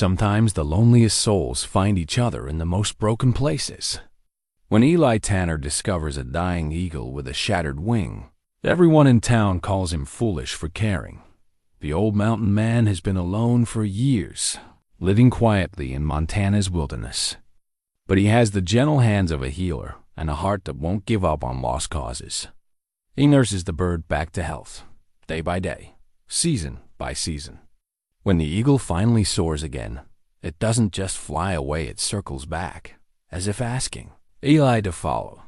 Sometimes the loneliest souls find each other in the most broken places. When Eli Tanner discovers a dying eagle with a shattered wing, everyone in town calls him foolish for caring. The old mountain man has been alone for years, living quietly in Montana's wilderness. But he has the gentle hands of a healer and a heart that won't give up on lost causes. He nurses the bird back to health, day by day, season by season. When the eagle finally soars again, it doesn't just fly away, it circles back, as if asking Eli to follow.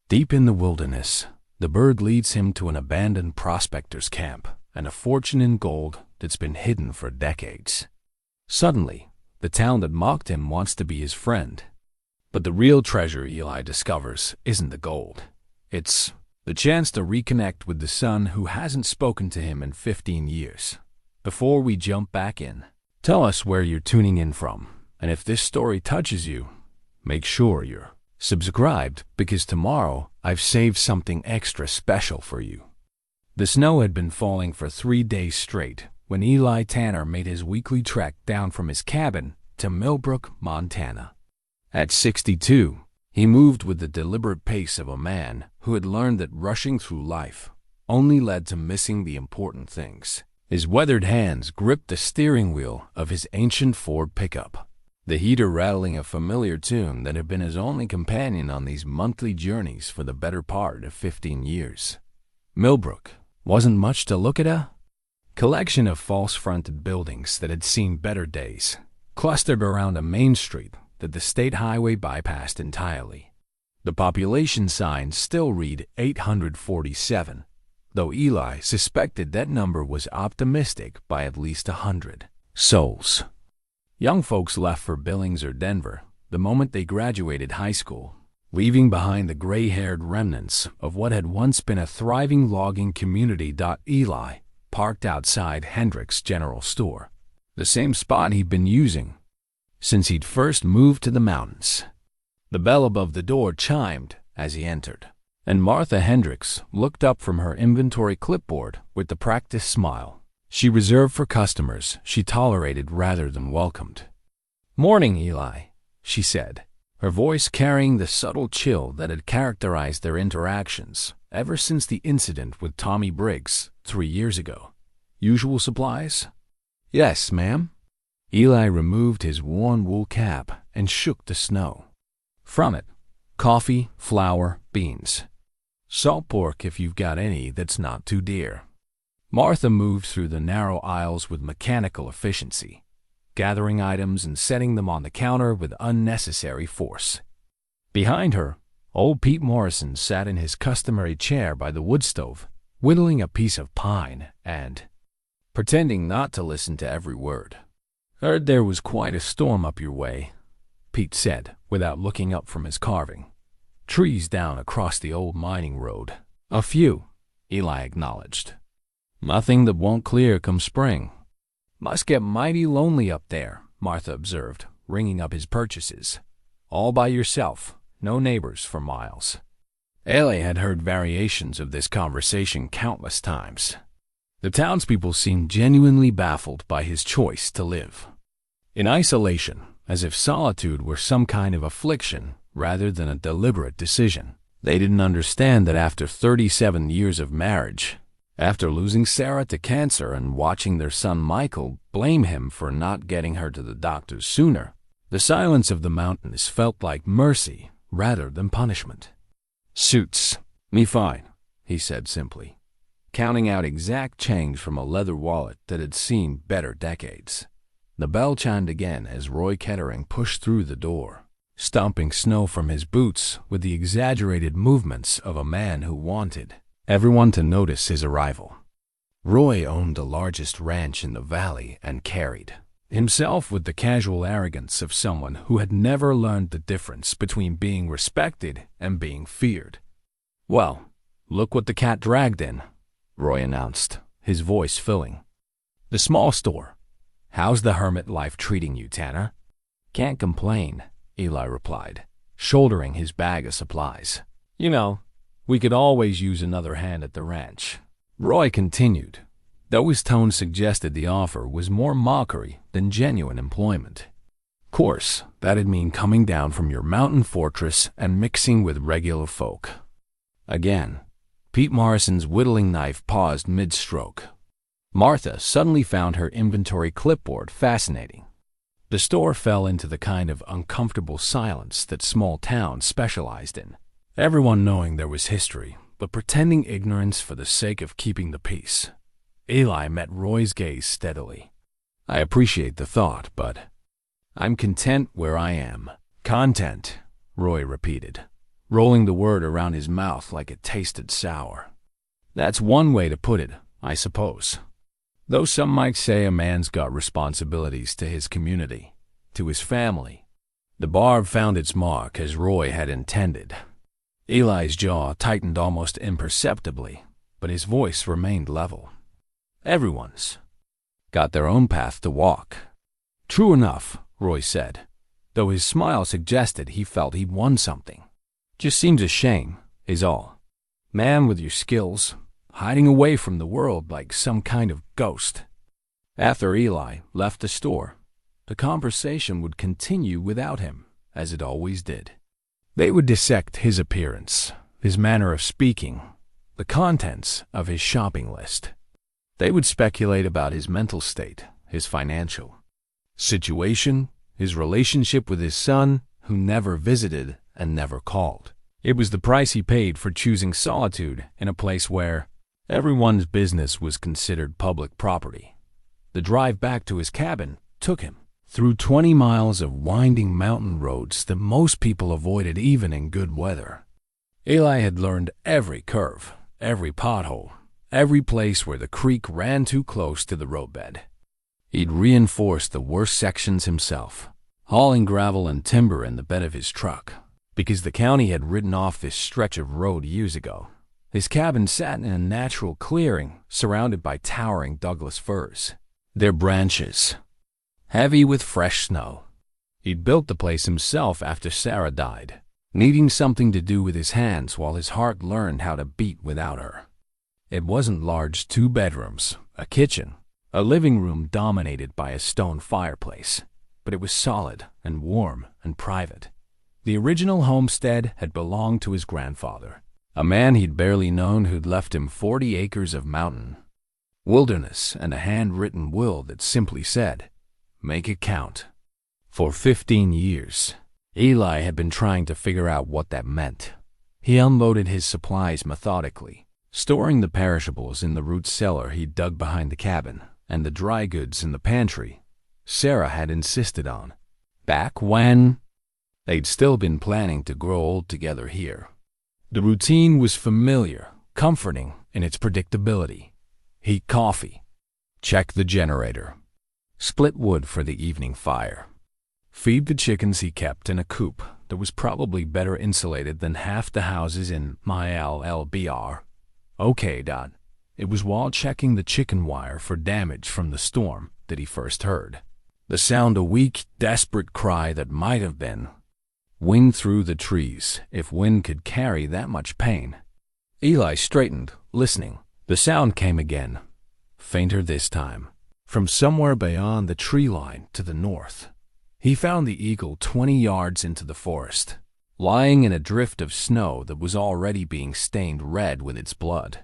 Deep in the wilderness, the bird leads him to an abandoned prospector's camp and a fortune in gold that's been hidden for decades. Suddenly, the town that mocked him wants to be his friend. But the real treasure, Eli discovers, isn't the gold. It's the chance to reconnect with the son who hasn't spoken to him in 15 years. Before we jump back in, tell us where you're tuning in from, and if this story touches you, make sure you're subscribed, because tomorrow I've saved something extra special for you. The snow had been falling for 3 days straight when Eli Tanner made his weekly trek down from his cabin to Millbrook, Montana. At 62, he moved with the deliberate pace of a man who had learned that rushing through life only led to missing the important things. His weathered hands gripped the steering wheel of his ancient Ford pickup, the heater rattling a familiar tune that had been his only companion on these monthly journeys for the better part of 15 years. Millbrook wasn't much to look at, a collection of false-fronted buildings that had seen better days, clustered around a main street that the state highway bypassed entirely. The population signs still read 847, though Eli suspected that number was optimistic by at least 100 souls. Young folks left for Billings or Denver the moment they graduated high school, leaving behind the gray-haired remnants of what had once been a thriving logging community. Eli parked outside Hendrick's General Store, the same spot he'd been using since he'd first moved to the mountains. The bell above the door chimed as he entered, and Martha Hendricks looked up from her inventory clipboard with the practiced smile she reserved for customers she tolerated rather than welcomed. "Morning, Eli," she said, her voice carrying the subtle chill that had characterized their interactions ever since the incident with Tommy Briggs 3 years ago. "Usual supplies?" "Yes, ma'am." Eli removed his worn wool cap and shook the snow. From it, coffee, flour, beans. Salt pork if you've got any that's not too dear. Martha moved through the narrow aisles with mechanical efficiency, gathering items and setting them on the counter with unnecessary force. Behind her, old Pete Morrison sat in his customary chair by the wood stove, whittling a piece of pine and pretending not to listen to every word. "Heard there was quite a storm up your way," Pete said, without looking up from his carving. "Trees down across the old mining road." "A few," Eli acknowledged. "Nothing that won't clear come spring." "Must get mighty lonely up there," Martha observed, ringing up his purchases. "All by yourself, no neighbors for miles." Eli had heard variations of this conversation countless times. The townspeople seemed genuinely baffled by his choice to live in isolation, as if solitude were some kind of affliction rather than a deliberate decision. They didn't understand that after 37 years of marriage, after losing Sarah to cancer and watching their son Michael blame him for not getting her to the doctors sooner, the silence of the mountains felt like mercy rather than punishment. "Suits me fine," he said simply, counting out exact change from a leather wallet that had seen better decades. The bell chimed again as Roy Kettering pushed through the door, stomping snow from his boots with the exaggerated movements of a man who wanted everyone to notice his arrival. Roy owned the largest ranch in the valley and carried himself with the casual arrogance of someone who had never learned the difference between being respected and being feared. "Well, look what the cat dragged in," Roy announced, his voice filling the small store. "How's the hermit life treating you, Tanner?" "Can't complain," Eli replied, shouldering his bag of supplies. "You know, we could always use another hand at the ranch." Roy continued, though his tone suggested the offer was more mockery than genuine employment. Of course, that'd mean coming down from your mountain fortress and mixing with regular folk. Again, Pete Morrison's whittling knife paused mid-stroke. Martha suddenly found her inventory clipboard fascinating. The store fell into the kind of uncomfortable silence that small towns specialized in. Everyone knowing there was history, but pretending ignorance for the sake of keeping the peace. Eli met Roy's gaze steadily. I appreciate the thought, but I'm content where I am. Content, Roy repeated, rolling the word around his mouth like it tasted sour. That's one way to put it, I suppose. Though some might say a man's got responsibilities to his community, to his family. The barb found its mark as Roy had intended. Eli's jaw tightened almost imperceptibly, but his voice remained level. Everyone's got their own path to walk. True enough, Roy said, though his smile suggested he felt he'd won something. Just seems a shame, is all. Man with your skills, hiding away from the world like some kind of ghost. After Eli left the store, the conversation would continue without him, as it always did. They would dissect his appearance, his manner of speaking, the contents of his shopping list. They would speculate about his mental state, his financial situation, his relationship with his son, who never visited and never called. It was the price he paid for choosing solitude in a place where everyone's business was considered public property. The drive back to his cabin took him through 20 miles of winding mountain roads that most people avoided even in good weather. Eli had learned every curve, every pothole, every place where the creek ran too close to the roadbed. He'd reinforced the worst sections himself, hauling gravel and timber in the bed of his truck, because the county had ridden off this stretch of road years ago. His cabin sat in a natural clearing surrounded by towering Douglas firs, their branches heavy with fresh snow. He'd built the place himself after Sarah died, needing something to do with his hands while his heart learned how to beat without her. It wasn't large 2 bedrooms, a kitchen, a living room dominated by a stone fireplace, but it was solid and warm and private. The original homestead had belonged to his grandfather, a man he'd barely known who'd left him 40 acres of mountain, wilderness, and a handwritten will that simply said, "Make it count." For 15 years, Eli had been trying to figure out what that meant. He unloaded his supplies methodically, storing the perishables in the root cellar he'd dug behind the cabin and the dry goods in the pantry Sarah had insisted on. Back when they'd still been planning to grow old together here. The routine was familiar, comforting in its predictability. Heat coffee, check the generator, split wood for the evening fire, feed the chickens he kept in a coop that was probably better insulated than half the houses in my LLBR. Okay, Dad. It was while checking the chicken wire for damage from the storm that he first heard the sound, a weak, desperate cry that might have been wind through the trees if wind could carry that much pain. Eli straightened, listening. The sound came again, fainter this time, from somewhere beyond the tree line to the north. He found the eagle 20 yards into the forest, lying in a drift of snow that was already being stained red with its blood.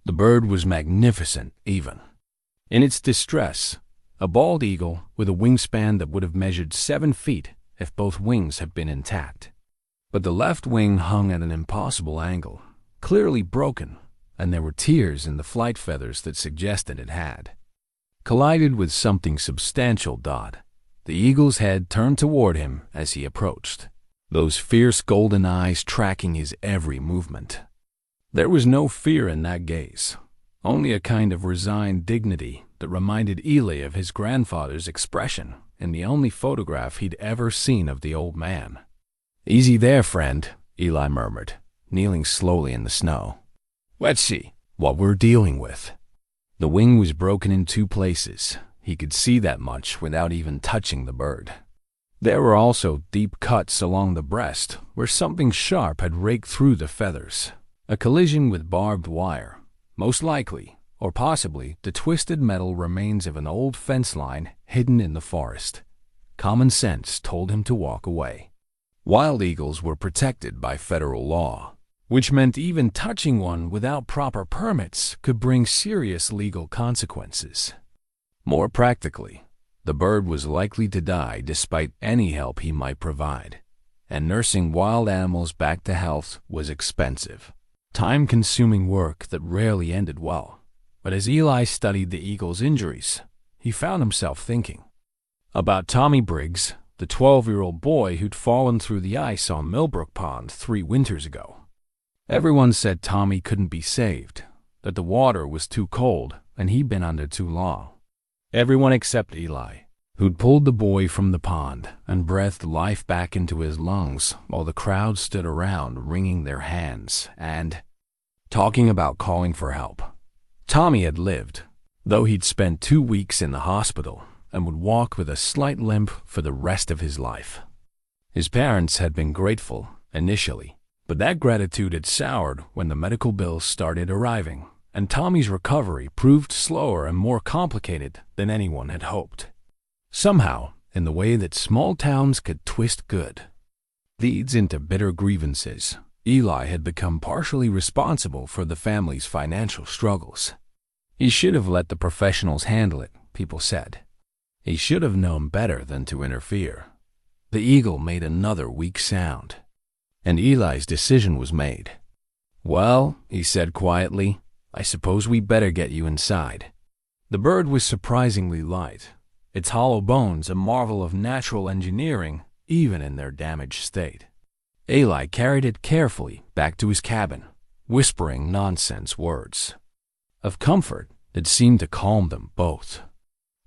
The bird was magnificent, even in its distress, a bald eagle with a wingspan that would have measured 7 feet if both wings had been intact. But the left wing hung at an impossible angle, clearly broken, and there were tears in the flight feathers that suggested it had collided with something substantial. The eagle's head turned toward him as he approached, those fierce golden eyes tracking his every movement. There was no fear in that gaze, only a kind of resigned dignity that reminded Eli of his grandfather's expression in the only photograph he'd ever seen of the old man. "Easy there, friend," Eli murmured, kneeling slowly in the snow. "Let's see what we're dealing with." The wing was broken in 2 places. He could see that much without even touching the bird. There were also deep cuts along the breast where something sharp had raked through the feathers. A collision with barbed wire, most likely, or possibly the twisted metal remains of an old fence line hidden in the forest. Common sense told him to walk away. Wild eagles were protected by federal law, which meant even touching one without proper permits could bring serious legal consequences. More practically, the bird was likely to die despite any help he might provide, and nursing wild animals back to health was expensive, time-consuming work that rarely ended well. But as Eli studied the eagle's injuries, he found himself thinking about Tommy Briggs, the 12-year-old boy who'd fallen through the ice on Millbrook Pond 3 winters ago. Everyone said Tommy couldn't be saved, that the water was too cold and he'd been under too long. Everyone except Eli, who'd pulled the boy from the pond and breathed life back into his lungs while the crowd stood around wringing their hands and talking about calling for help. Tommy had lived, though he'd spent 2 weeks in the hospital and would walk with a slight limp for the rest of his life. His parents had been grateful initially, but that gratitude had soured when the medical bills started arriving, and Tommy's recovery proved slower and more complicated than anyone had hoped. Somehow, in the way that small towns could twist good leads into bitter grievances, Eli had become partially responsible for the family's financial struggles. He should have let the professionals handle it, people said. He should have known better than to interfere. The eagle made another weak sound, and Eli's decision was made. "Well," he said quietly, "I suppose we better get you inside." The bird was surprisingly light, its hollow bones a marvel of natural engineering even in their damaged state. Eli carried it carefully back to his cabin, whispering nonsense words of comfort that seemed to calm them both.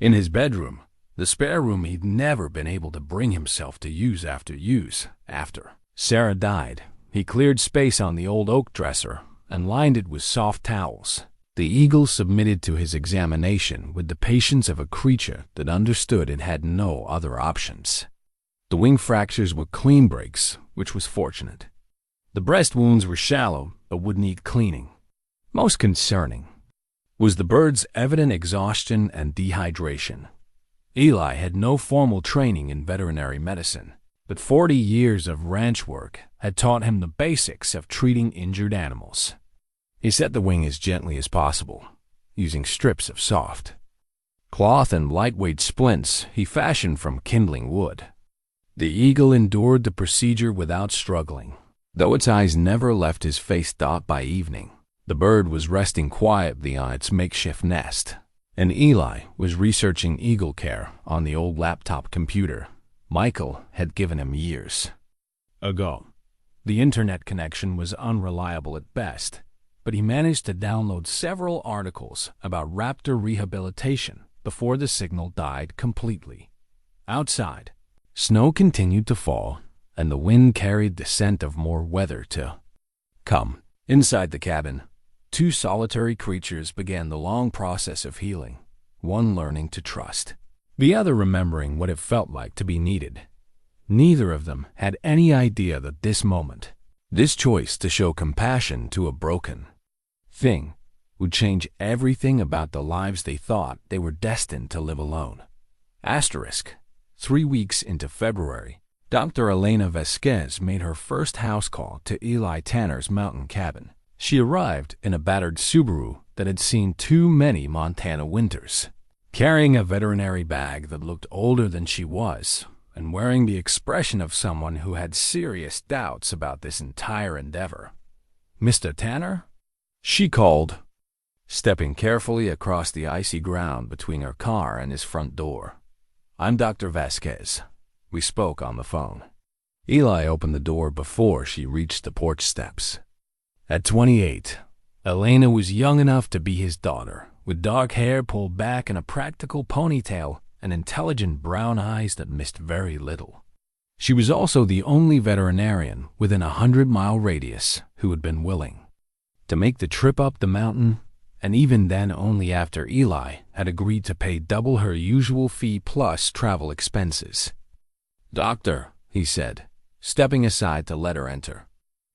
In his bedroom, the spare room he'd never been able to bring himself to use after Sarah died, he cleared space on the old oak dresser and lined it with soft towels. The eagle submitted to his examination with the patience of a creature that understood it had no other options. The wing fractures were clean breaks, which was fortunate. The breast wounds were shallow but would need cleaning. Most concerning was the bird's evident exhaustion and dehydration. Eli had no formal training in veterinary medicine, but 40 years of ranch work had taught him the basics of treating injured animals. He set the wing as gently as possible, using strips of soft cloth and lightweight splints he fashioned from kindling wood. The eagle endured the procedure without struggling, though its eyes never left his face by evening. The bird was resting quietly on its makeshift nest, and Eli was researching eagle care on the old laptop computer Michael had given him years ago. The internet connection was unreliable at best, but he managed to download several articles about raptor rehabilitation before the signal died completely. Outside, snow continued to fall, and the wind carried the scent of more weather to come. Inside the cabin, 2 solitary creatures began the long process of healing, one learning to trust, the other remembering what it felt like to be needed. Neither of them had any idea that this moment, this choice to show compassion to a broken thing, would change everything about the lives they thought they were destined to live alone. Asterisk. 3 weeks into February, Dr. Elena Vasquez made her first house call to Eli Tanner's mountain cabin. She arrived in a battered Subaru that had seen too many Montana winters, carrying a veterinary bag that looked older than she was, and wearing the expression of someone who had serious doubts about this entire endeavor. "Mr. Tanner?" she called, stepping carefully across the icy ground between her car and his front door. "I'm Dr. Vasquez." We spoke on the phone. Eli opened the door before she reached the porch steps. At 28, Elena was young enough to be his daughter, with dark hair pulled back in a practical ponytail and intelligent brown eyes that missed very little. She was also the only veterinarian within a 100-mile radius who had been willing to make the trip up the mountain, and even then only after Eli had agreed to pay double her usual fee plus travel expenses. "Doctor," he said, stepping aside to let her enter,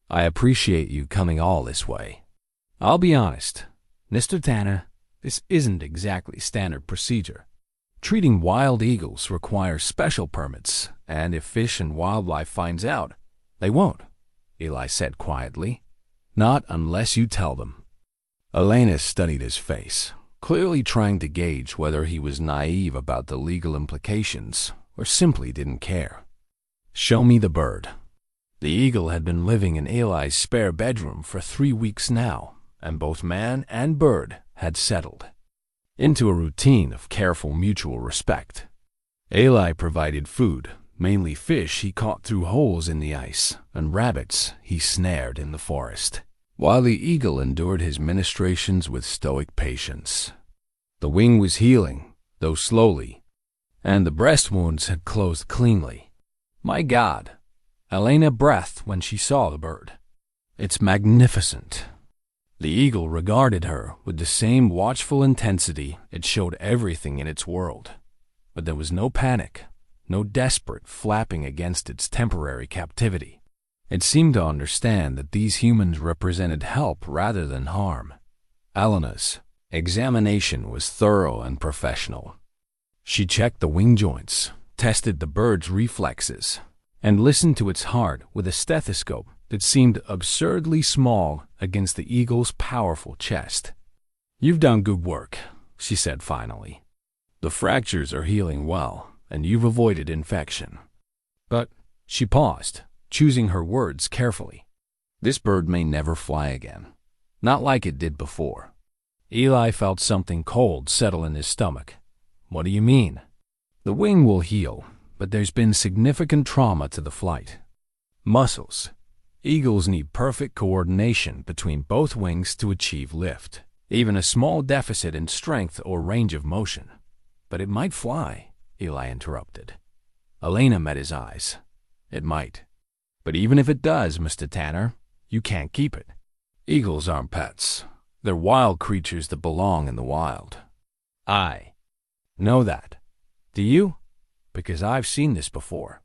"I appreciate you coming all this way. I'll be honest, Mr. Tanner, This isn't exactly standard procedure. Treating wild eagles requires special permits, and if Fish and Wildlife finds out, they won't, Eli said quietly. Not unless you tell them. Elena studied his face, clearly trying to gauge whether he was naive about the legal implications or simply didn't care. Show me the bird. The eagle had been living in Eli's spare bedroom for 3 weeks now, and both man and bird had settled into a routine of careful mutual respect. Eli provided food, mainly fish he caught through holes in the ice, and rabbits he snared in the forest, while the eagle endured his ministrations with stoic patience. The wing was healing, though slowly, and the breast wounds had closed cleanly. My God, Elena breathed when she saw the bird. It's magnificent. The eagle regarded her with the same watchful intensity it showed everything in its world. But there was no panic, no desperate flapping against its temporary captivity. It seemed to understand that these humans represented help rather than harm. Elena's examination was thorough and professional. She checked the wing joints, tested the bird's reflexes, and listened to its heart with a stethoscope that seemed absurdly small against the eagle's powerful chest. You've done good work, she said finally. The fractures are healing well, and you've avoided infection. But she paused, choosing her words carefully. This bird may never fly again. Not like it did before. Eli felt something cold settle in his stomach. What do you mean? The wing will heal, but there's been significant trauma to the flight. Muscles. Eagles need perfect coordination between both wings to achieve lift. Even a small deficit in strength or range of motion. But it might fly, Eli interrupted. Elena met his eyes. It might. But even if it does, Mr. Tanner, you can't keep it. Eagles aren't pets. They're wild creatures that belong in the wild. I know that. Do you? Because I've seen this before.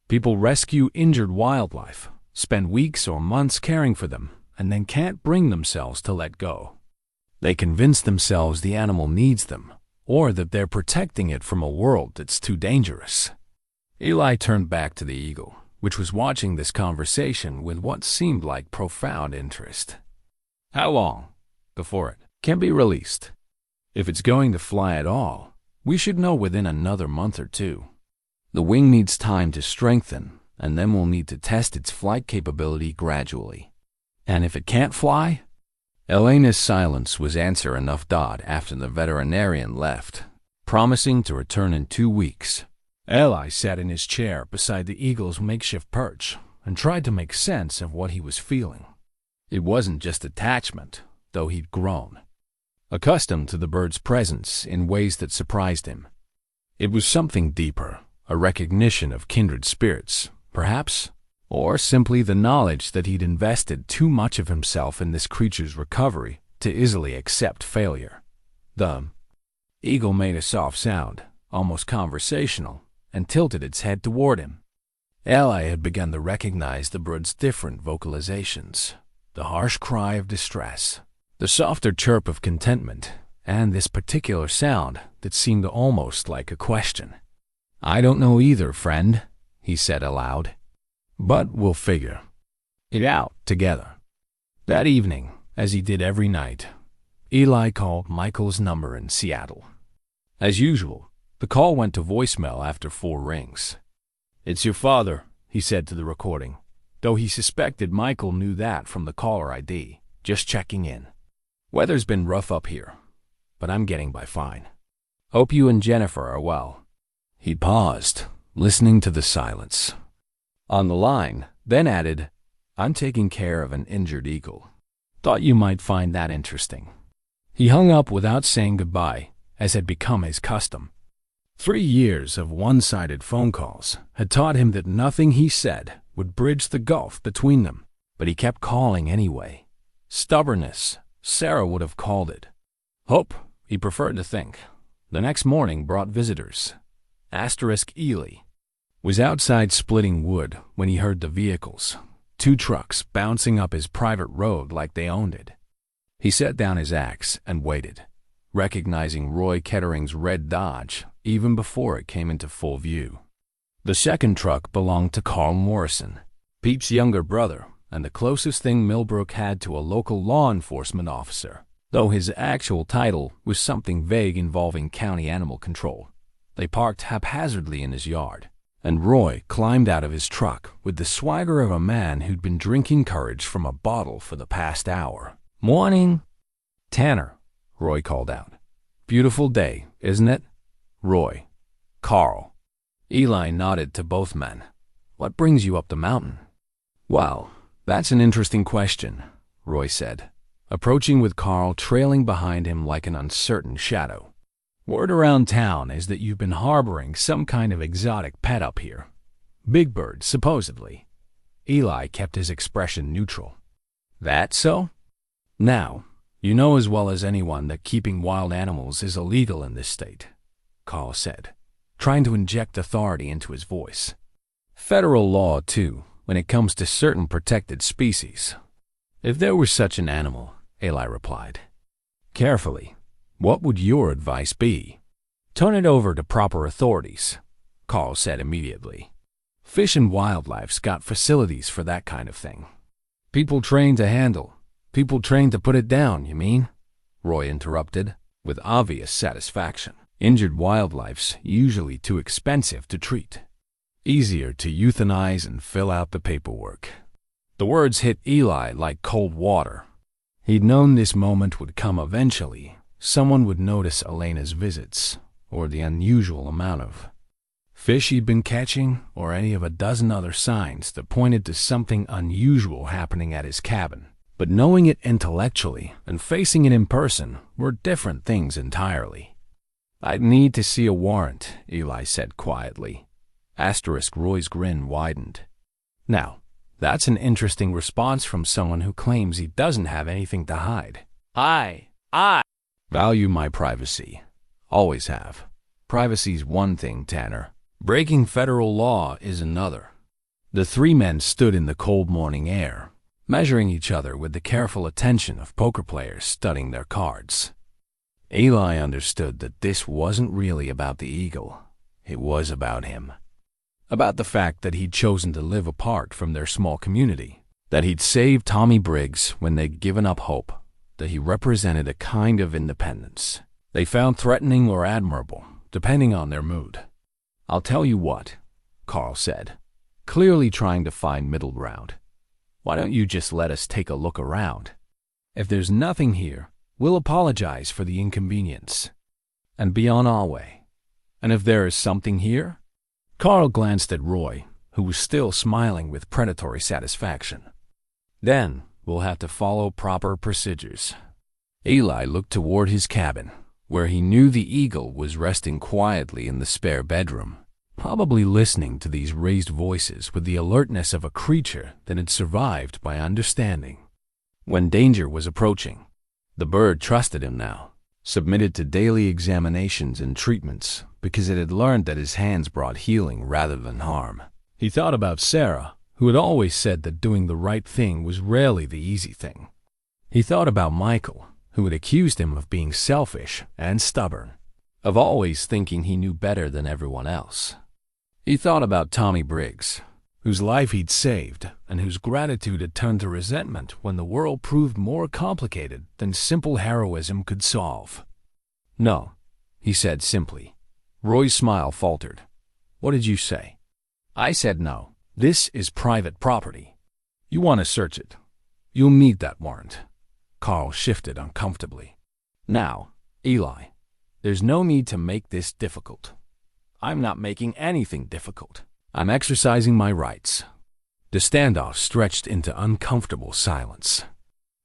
People rescue injured wildlife, spend weeks or months caring for them, and then can't bring themselves to let go. They convince themselves the animal needs them, or that they're protecting it from a world that's too dangerous. Eli turned back to the eagle, which was watching this conversation with what seemed like profound interest. How long before it can be released? If it's going to fly at all, we should know within another month or two. The wing needs time to strengthen, and then we'll need to test its flight capability gradually. And if it can't fly? Elena's silence was answer enough after the veterinarian left, promising to return in 2 weeks. Eli sat in his chair beside the eagle's makeshift perch and tried to make sense of what he was feeling. It wasn't just attachment, though he'd grown accustomed to the bird's presence in ways that surprised him. It was something deeper, a recognition of kindred spirits, perhaps, or simply the knowledge that he'd invested too much of himself in this creature's recovery to easily accept failure. The eagle made a soft sound, almost conversational, and tilted its head toward him. Eli had begun to recognize the bird's different vocalizations, the harsh cry of distress, the softer chirp of contentment, and this particular sound that seemed almost like a question. I don't know either, friend, he said aloud, but we'll figure it out together. That evening, as he did every night, Eli called Michael's number in Seattle. As usual, the call went to voicemail after 4 rings. It's your father, he said to the recording, though he suspected Michael knew that from the caller ID, just checking in. Weather's been rough up here, but I'm getting by fine. Hope you and Jennifer are well. He paused, listening to the silence. On the line, then added, I'm taking care of an injured eagle. Thought you might find that interesting. He hung up without saying goodbye, as had become his custom. 3 years of one-sided phone calls had taught him that nothing he said would bridge the gulf between them, but he kept calling anyway. Stubbornness, Sarah would have called it. Hope, he preferred to think. The next morning brought visitors. Eli was outside splitting wood when he heard the vehicles, 2 trucks bouncing up his private road like they owned it. He set down his axe and waited. recognizing Roy Kettering's red Dodge even before it came into full view. The second truck belonged to Carl Morrison, Pete's younger brother, and the closest thing Millbrook had to a local law enforcement officer, though his actual title was something vague involving county animal control. They parked haphazardly in his yard, and Roy climbed out of his truck with the swagger of a man who'd been drinking courage from a bottle for the past hour. "Morning, Tanner," Roy called out. "Beautiful day, isn't it?" Roy. "Carl." Eli nodded to both men. "What brings you up the mountain?" "Well, that's an interesting question," Roy said, approaching with Carl trailing behind him like an uncertain shadow. "Word around town is that you've been harboring some kind of exotic pet up here. Big bird, supposedly." Eli kept his expression neutral. "That so?" "Now, you know as well as anyone that keeping wild animals is illegal in this state," Carl said, trying to inject authority into his voice. "Federal law, too, when it comes to certain protected species." "If there were such an animal," Eli replied. "Carefully, what would your advice be?" "Turn it over to proper authorities," Carl said immediately. "Fish and Wildlife's got facilities for that kind of thing." "People trained to handle. People trained to put it down, you mean?" Roy interrupted, with obvious satisfaction. "Injured wildlife's usually too expensive to treat. Easier to euthanize and fill out the paperwork." The words hit Eli like cold water. He'd known this moment would come eventually. Someone would notice Elena's visits, or the unusual amount of fish he'd been catching, or any of a dozen other signs that pointed to something unusual happening at his cabin. But knowing it intellectually and facing it in person were different things entirely. "I'd need to see a warrant," Eli said quietly. Roy's grin widened. "Now, that's an interesting response from someone who claims he doesn't have anything to hide." I value my privacy. Always have. Privacy's one thing, Tanner. Breaking federal law is another." The three men stood in the cold morning air, measuring each other with the careful attention of poker players studying their cards. Eli understood that this wasn't really about the eagle. It was about him. About the fact that he'd chosen to live apart from their small community, that he'd saved Tommy Briggs when they'd given up hope, that he represented a kind of independence they found threatening or admirable, depending on their mood. "I'll tell you what," Carl said, clearly trying to find middle ground. "Why don't you just let us take a look around? If there's nothing here, we'll apologize for the inconvenience and be on our way. And if there is something here?" Carl glanced at Roy, who was still smiling with predatory satisfaction. "Then we'll have to follow proper procedures." Eli looked toward his cabin, where he knew the eagle was resting quietly in the spare bedroom, probably listening to these raised voices with the alertness of a creature that had survived by understanding when danger was approaching. The bird trusted him now, submitted to daily examinations and treatments because it had learned that his hands brought healing rather than harm. He thought about Sarah, who had always said that doing the right thing was rarely the easy thing. He thought about Michael, who had accused him of being selfish and stubborn, of always thinking he knew better than everyone else. He thought about Tommy Briggs, whose life he'd saved and whose gratitude had turned to resentment when the world proved more complicated than simple heroism could solve. "No," he said simply. Roy's smile faltered. "What did you say?" "I said no. This is private property. You want to search it. You'll need that warrant." Carl shifted uncomfortably. "Now, Eli, there's no need to make this difficult." "I'm not making anything difficult. I'm exercising my rights." The standoff stretched into uncomfortable silence.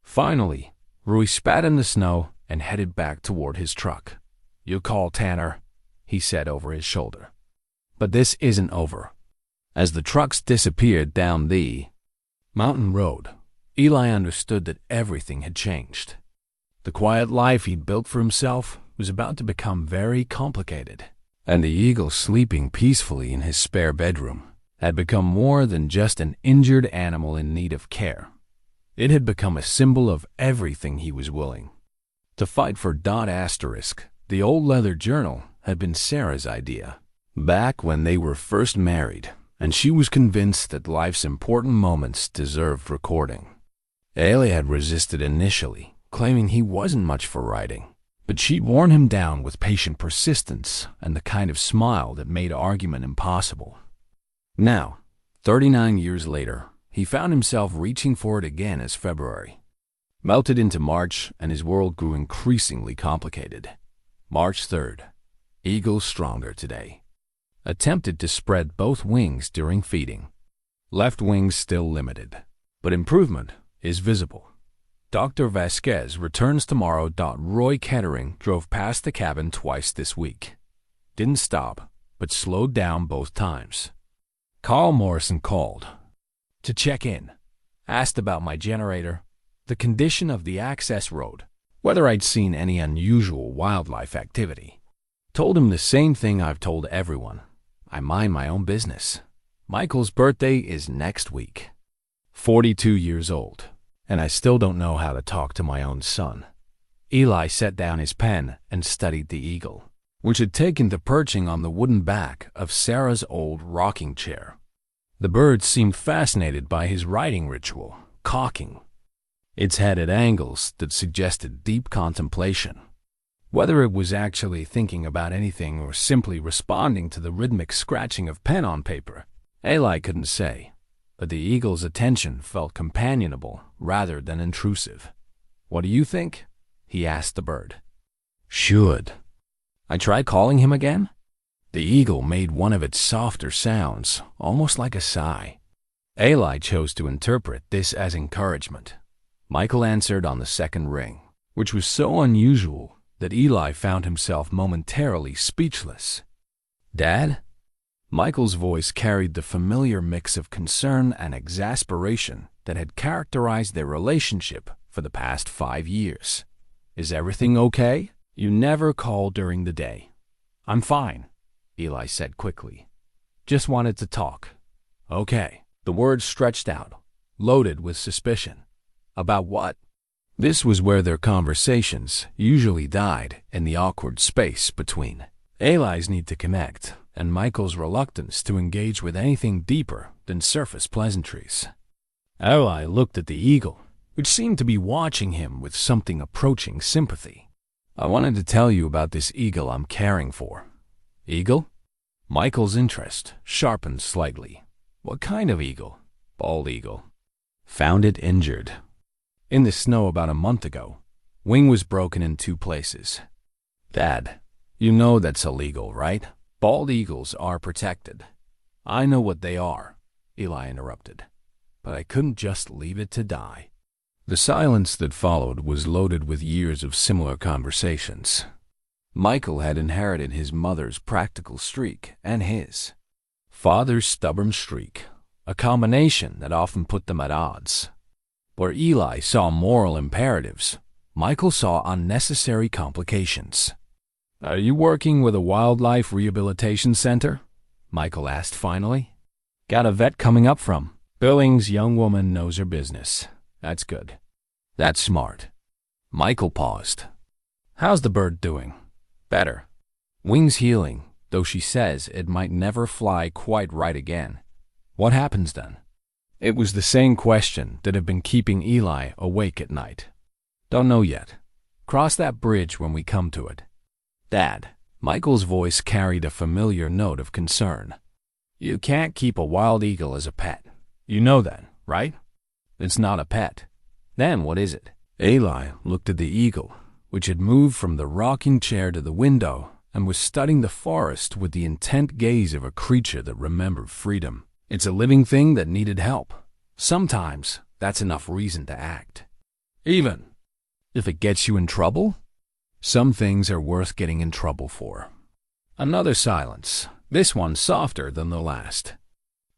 Finally, Roy spat in the snow and headed back toward his truck. "You call Tanner," he said over his shoulder. But this isn't over. As the trucks disappeared down the mountain road, Eli understood that everything had changed. The quiet life he'd built for himself was about to become very complicated, and the eagle sleeping peacefully in his spare bedroom had become more than just an injured animal in need of care. It had become a symbol of everything he was willing To fight for .*, the old leather journal, had been Sarah's idea, back when they were first married, and she was convinced that life's important moments deserved recording. Eli had resisted initially, claiming he wasn't much for writing, but she'd worn him down with patient persistence and the kind of smile that made argument impossible. Now, 39 years later, he found himself reaching for it again as February melted into March, and his world grew increasingly complicated. March 3rd. Eagle stronger today. Attempted to spread both wings during feeding. Left wings still limited, but improvement is visible. Dr. Vasquez returns tomorrow. Roy Kettering drove past the cabin twice this week. Didn't stop, but slowed down both times. Carl Morrison called to check in. Asked about my generator, the condition of the access road, whether I'd seen any unusual wildlife activity. Told him the same thing I've told everyone. I mind my own business. Michael's birthday is next week. 42 years old, and I still don't know how to talk to my own son. Eli set down his pen and studied the eagle, which had taken to perching on the wooden back of Sarah's old rocking chair. The bird seemed fascinated by his writing ritual, cocking its head at angles that suggested deep contemplation. Whether it was actually thinking about anything or simply responding to the rhythmic scratching of pen on paper, Eli couldn't say, but the eagle's attention felt companionable rather than intrusive. "What do you think?" he asked the bird. "Should I try calling him again?" The eagle made one of its softer sounds, almost like a sigh. Eli chose to interpret this as encouragement. Michael answered on the second ring, which was so unusual that Eli found himself momentarily speechless. "Dad?" Michael's voice carried the familiar mix of concern and exasperation that had characterized their relationship for the past 5 years. "Is everything okay? You never call during the day." "I'm fine," Eli said quickly. "Just wanted to talk." "Okay." The words stretched out, loaded with suspicion. "About what?" This was where their conversations usually died, in the awkward space between Eli's need to connect and Michael's reluctance to engage with anything deeper than surface pleasantries. Eli looked at the eagle, which seemed to be watching him with something approaching sympathy. "I wanted to tell you about this eagle I'm caring for." "Eagle?" Michael's interest sharpened slightly. "What kind of eagle?" "Bald eagle. Found it injured in the snow about a month ago. Wing was broken in 2 places." "Dad, you know that's illegal, right? Bald eagles are protected." "I know what they are," Eli interrupted, "but I couldn't just leave it to die." The silence that followed was loaded with years of similar conversations. Michael had inherited his mother's practical streak and his father's stubborn streak, a combination that often put them at odds. Where Eli saw moral imperatives, Michael saw unnecessary complications. "Are you working with a wildlife rehabilitation center?" Michael asked finally. "Got a vet coming up from Billings. Young woman knows her business. That's good. That's smart." Michael paused. "How's the bird doing?" "Better. Wings healing, though she says it might never fly quite right again." "What happens then?" It was the same question that had been keeping Eli awake at night. "Don't know yet. Cross that bridge when we come to it." "Dad," Michael's voice carried a familiar note of concern. "You can't keep a wild eagle as a pet. You know that, right?" "It's not a pet." "Then what is it?" Eli looked at the eagle, which had moved from the rocking chair to the window and was studying the forest with the intent gaze of a creature that remembered freedom. "It's a living thing that needed help. Sometimes that's enough reason to act. Even if it gets you in trouble?" "Some things are worth getting in trouble for." Another silence, this one softer than the last.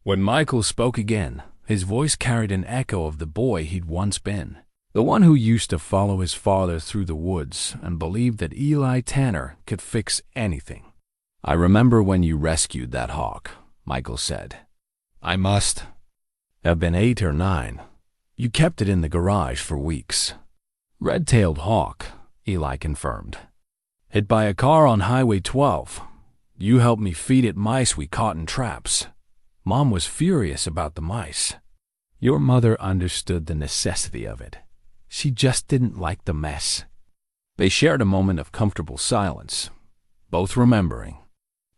When Michael spoke again, his voice carried an echo of the boy he'd once been, the one who used to follow his father through the woods and believed that Eli Tanner could fix anything. "I remember when you rescued that hawk," Michael said. "I must have been 8 or 9. You kept it in the garage for weeks." "Red-tailed hawk," Eli confirmed. Hit by a car on Highway 12. You helped me feed it mice we caught in traps. Mom was furious about the mice. Your mother understood the necessity of it. She just didn't like the mess. They shared a moment of comfortable silence, both remembering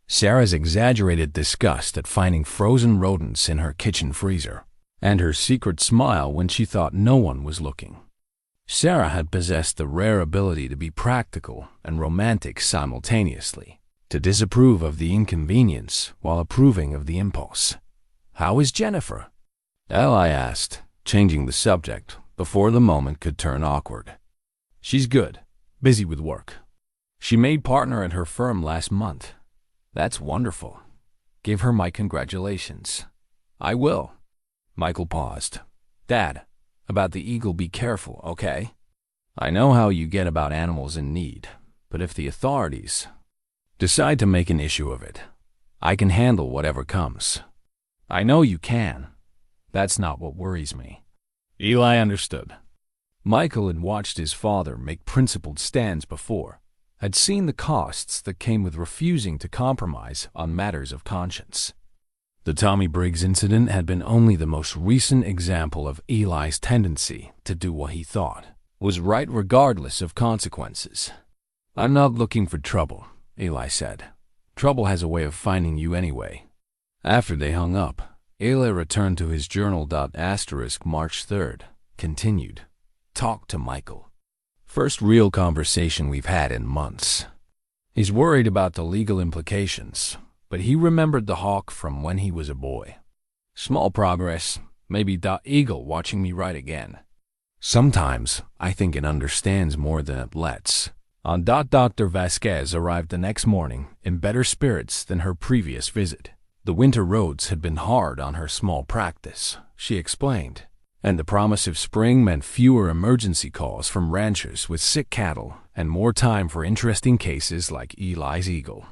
Sarah's exaggerated disgust at finding frozen rodents in her kitchen freezer, and her secret smile when she thought no one was looking. Sarah had possessed the rare ability to be practical and romantic simultaneously, to disapprove of the inconvenience while approving of the impulse. "How is Jennifer?" Eli asked, changing the subject before the moment could turn awkward. "She's good, busy with work. She made partner at her firm last month. That's wonderful. Give her my congratulations." "I will." Michael paused. "Dad, about the eagle, be careful, okay? I know how you get about animals in need, but if the authorities decide to make an issue of it, I can handle whatever comes." "I know you can. That's not what worries me." Eli understood. Michael had watched his father make principled stands before, had seen the costs that came with refusing to compromise on matters of conscience. The Tommy Briggs incident had been only the most recent example of Eli's tendency to do what he thought was right regardless of consequences. "I'm not looking for trouble," Eli said. "Trouble has a way of finding you anyway." After they hung up, Eli returned to his journal. March 3rd, continued. Talk to Michael. First real conversation we've had in months. He's worried about the legal implications, but he remembered the hawk from when he was a boy. Small progress, maybe Eagle watching me write again. Sometimes I think it understands more than it lets. Dr. Vasquez arrived the next morning in better spirits than her previous visit. The winter roads had been hard on her small practice, she explained, and the promise of spring meant fewer emergency calls from ranchers with sick cattle and more time for interesting cases like Eli's eagle.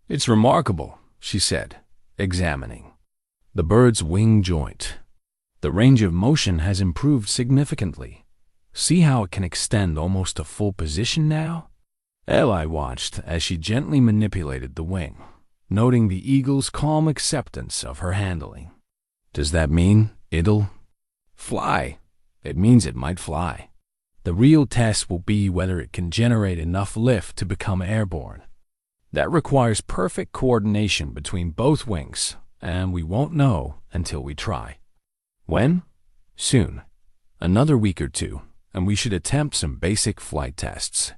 "It's remarkable," she said, examining the bird's wing joint. "The range of motion has improved significantly. See how it can extend almost a full position now?" Eli watched as she gently manipulated the wing, noting the eagle's calm acceptance of her handling. "Does that mean it'll fly?" "It means it might fly. The real test will be whether it can generate enough lift to become airborne. That requires perfect coordination between both wings, and we won't know until we try." "When?" "Soon. Another week or two, and we should attempt some basic flight tests."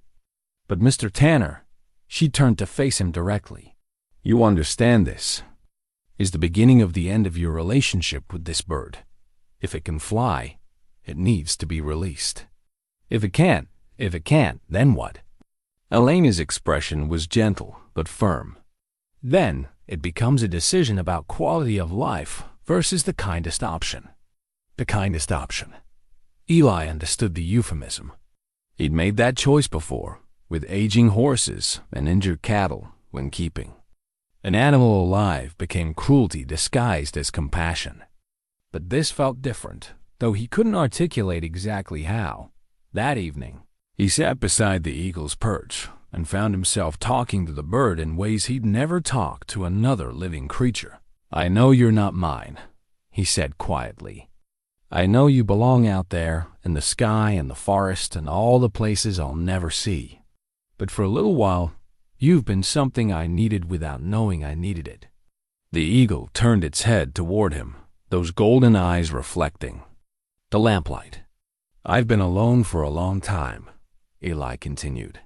"But Mr. Tanner," she turned to face him directly, "you understand this is the beginning of the end of your relationship with this bird. If it can fly, it needs to be released. If it can't, then what?" Elena's expression was gentle but firm. "Then it becomes a decision about quality of life versus the kindest option." The kindest option. Eli understood the euphemism. He'd made that choice before, with aging horses and injured cattle when keeping. An animal alive became cruelty disguised as compassion. But this felt different, though he couldn't articulate exactly how. That evening, he sat beside the eagle's perch and found himself talking to the bird in ways he'd never talked to another living creature. "I know you're not mine," he said quietly. "I know you belong out there in the sky and the forest and all the places I'll never see. But for a little while, you've been something I needed without knowing I needed it." The eagle turned its head toward him, those golden eyes reflecting the lamplight. "I've been alone for a long time," Eli continued.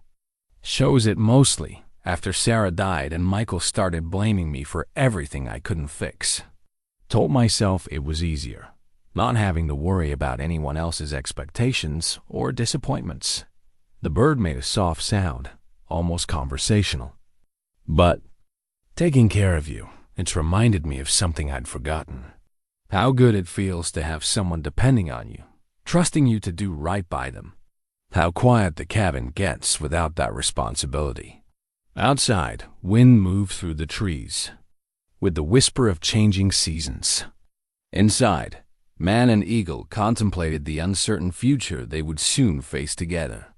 "Shows it mostly after Sarah died and Michael started blaming me for everything I couldn't fix. Told myself it was easier, not having to worry about anyone else's expectations or disappointments." The bird made a soft sound, almost conversational. "But taking care of you, it's reminded me of something I'd forgotten. How good it feels to have someone depending on you, trusting you to do right by them. How quiet the cabin gets without that responsibility." Outside, wind moved through the trees, with the whisper of changing seasons. Inside, man and eagle contemplated the uncertain future they would soon face together.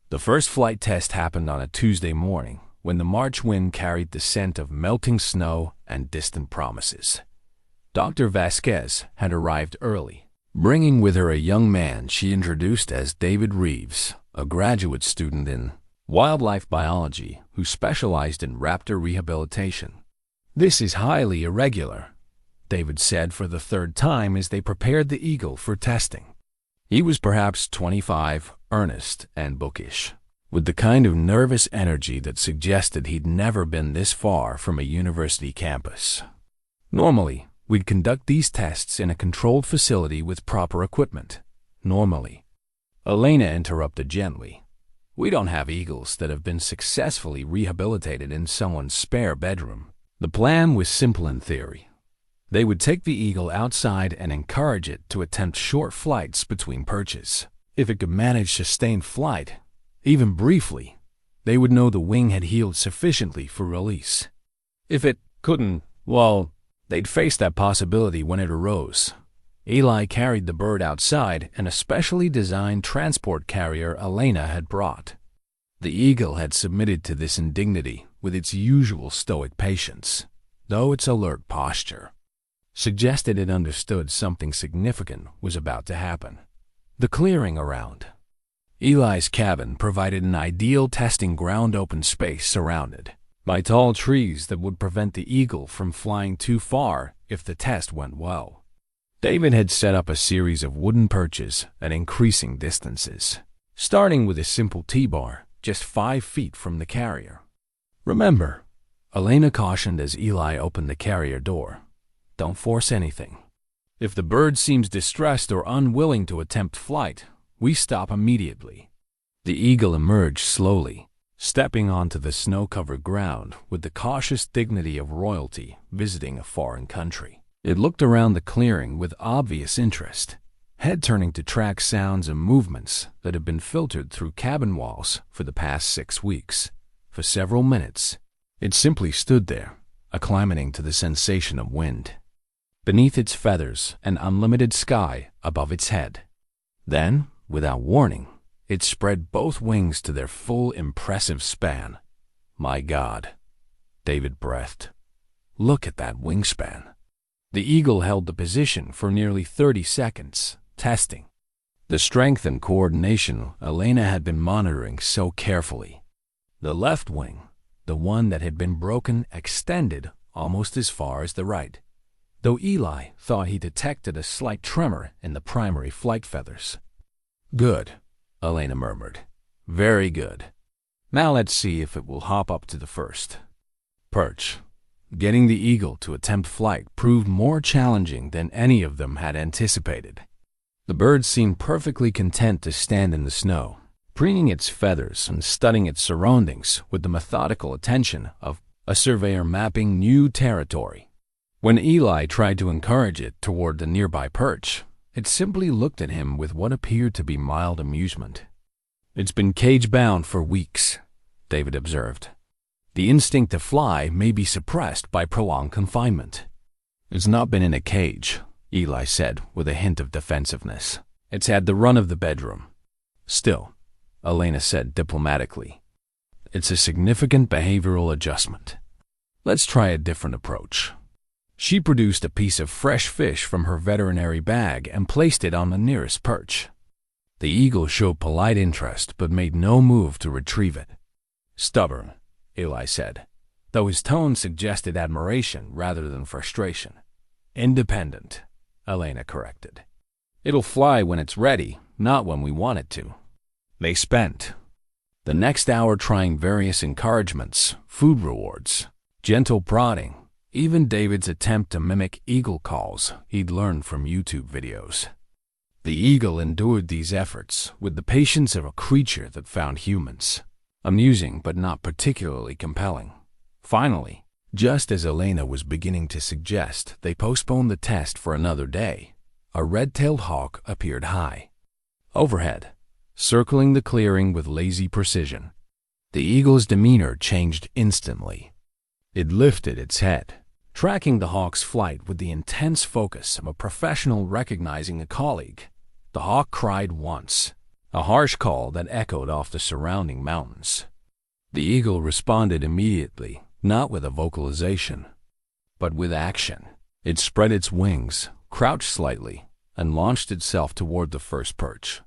The first flight test happened on a Tuesday morning, when the March wind carried the scent of melting snow and distant promises. Dr. Vasquez had arrived early, bringing with her a young man she introduced as David Reeves, a graduate student in wildlife biology who specialized in raptor rehabilitation. "This is highly irregular," David said for the third time as they prepared the eagle for testing. He was perhaps 25, earnest and bookish, with the kind of nervous energy that suggested he'd never been this far from a university campus. "Normally, we'd conduct these tests in a controlled facility with proper equipment. Normally," Elena interrupted gently, "we don't have eagles that have been successfully rehabilitated in someone's spare bedroom." The plan was simple in theory. They would take the eagle outside and encourage it to attempt short flights between perches. If it could manage sustained flight, even briefly, they would know the wing had healed sufficiently for release. If it couldn't, well, they'd face that possibility when it arose. Eli carried the bird outside in a specially designed transport carrier Elena had brought. The eagle had submitted to this indignity with its usual stoic patience, though its alert posture suggested it understood something significant was about to happen. The clearing around Eli's cabin provided an ideal testing ground, open space surrounded by tall trees that would prevent the eagle from flying too far if the test went well. David had set up a series of wooden perches at increasing distances, starting with a simple T-bar just 5 feet from the carrier. "Remember," Elena cautioned as Eli opened the carrier door, "don't force anything. If the bird seems distressed or unwilling to attempt flight, we stop immediately." The eagle emerged slowly, stepping onto the snow-covered ground with the cautious dignity of royalty visiting a foreign country. It looked around the clearing with obvious interest, head turning to track sounds and movements that had been filtered through cabin walls for the past 6 weeks. For several minutes, it simply stood there, acclimating to the sensation of wind beneath its feathers and unlimited sky above its head. Then, without warning, it spread both wings to their full impressive span. "My God," David breathed. "Look at that wingspan." The eagle held the position for nearly 30 seconds, testing the strength and coordination Elena had been monitoring so carefully. The left wing, the one that had been broken, extended almost as far as the right, though Eli thought he detected a slight tremor in the primary flight feathers. "Good," Elena murmured. "Very good. Now let's see if it will hop up to the first perch." Getting the eagle to attempt flight proved more challenging than any of them had anticipated. The bird seemed perfectly content to stand in the snow, preening its feathers and studying its surroundings with the methodical attention of a surveyor mapping new territory. When Eli tried to encourage it toward the nearby perch, it simply looked at him with what appeared to be mild amusement. "It's been cage-bound for weeks," David observed. "The instinct to fly may be suppressed by prolonged confinement." "It's not been in a cage," Eli said with a hint of defensiveness. "It's had the run of the bedroom." "Still," Elena said diplomatically, "it's a significant behavioral adjustment. Let's try a different approach." She produced a piece of fresh fish from her veterinary bag and placed it on the nearest perch. The eagle showed polite interest but made no move to retrieve it. "Stubborn," Eli said, though his tone suggested admiration rather than frustration. "Independent," Elena corrected. "It'll fly when it's ready, not when we want it to." They spent the next hour trying various encouragements, food rewards, gentle prodding, even David's attempt to mimic eagle calls he'd learned from YouTube videos. The eagle endured these efforts with the patience of a creature that found humans amusing but not particularly compelling. Finally, just as Elena was beginning to suggest they postpone the test for another day, a red-tailed hawk appeared high overhead, circling the clearing with lazy precision. The eagle's demeanor changed instantly. It lifted its head, tracking the hawk's flight with the intense focus of a professional recognizing a colleague. The hawk cried once, a harsh call that echoed off the surrounding mountains. The eagle responded immediately, not with a vocalization, but with action. It spread its wings, crouched slightly, and launched itself toward the first perch.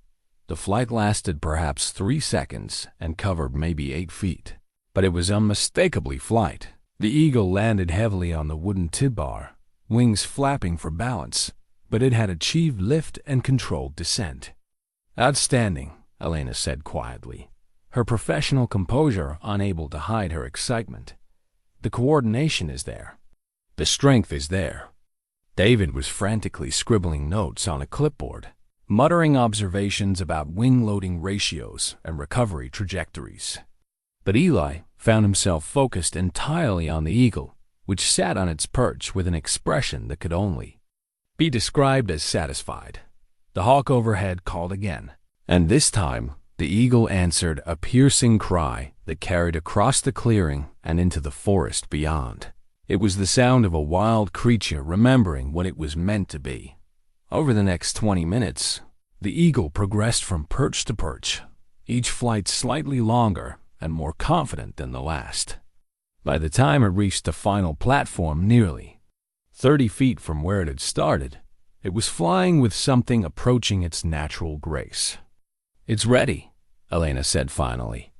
The flight lasted perhaps 3 seconds and covered maybe 8 feet, but it was unmistakably flight. The eagle landed heavily on the wooden T-bar, wings flapping for balance, but it had achieved lift and controlled descent. "Outstanding," Elena said quietly, her professional composure unable to hide her excitement. "The coordination is there. The strength is there." David was frantically scribbling notes on a clipboard, muttering observations about wing loading ratios and recovery trajectories. But Eli found himself focused entirely on the eagle, which sat on its perch with an expression that could only be described as satisfied. The hawk overhead called again, and this time the eagle answered a piercing cry that carried across the clearing and into the forest beyond. It was the sound of a wild creature remembering what it was meant to be. Over the next 20 minutes, the eagle progressed from perch to perch, each flight slightly longer and more confident than the last. By the time it reached the final platform nearly 30 feet from where it had started, it was flying with something approaching its natural grace. "It's ready," Elena said finally.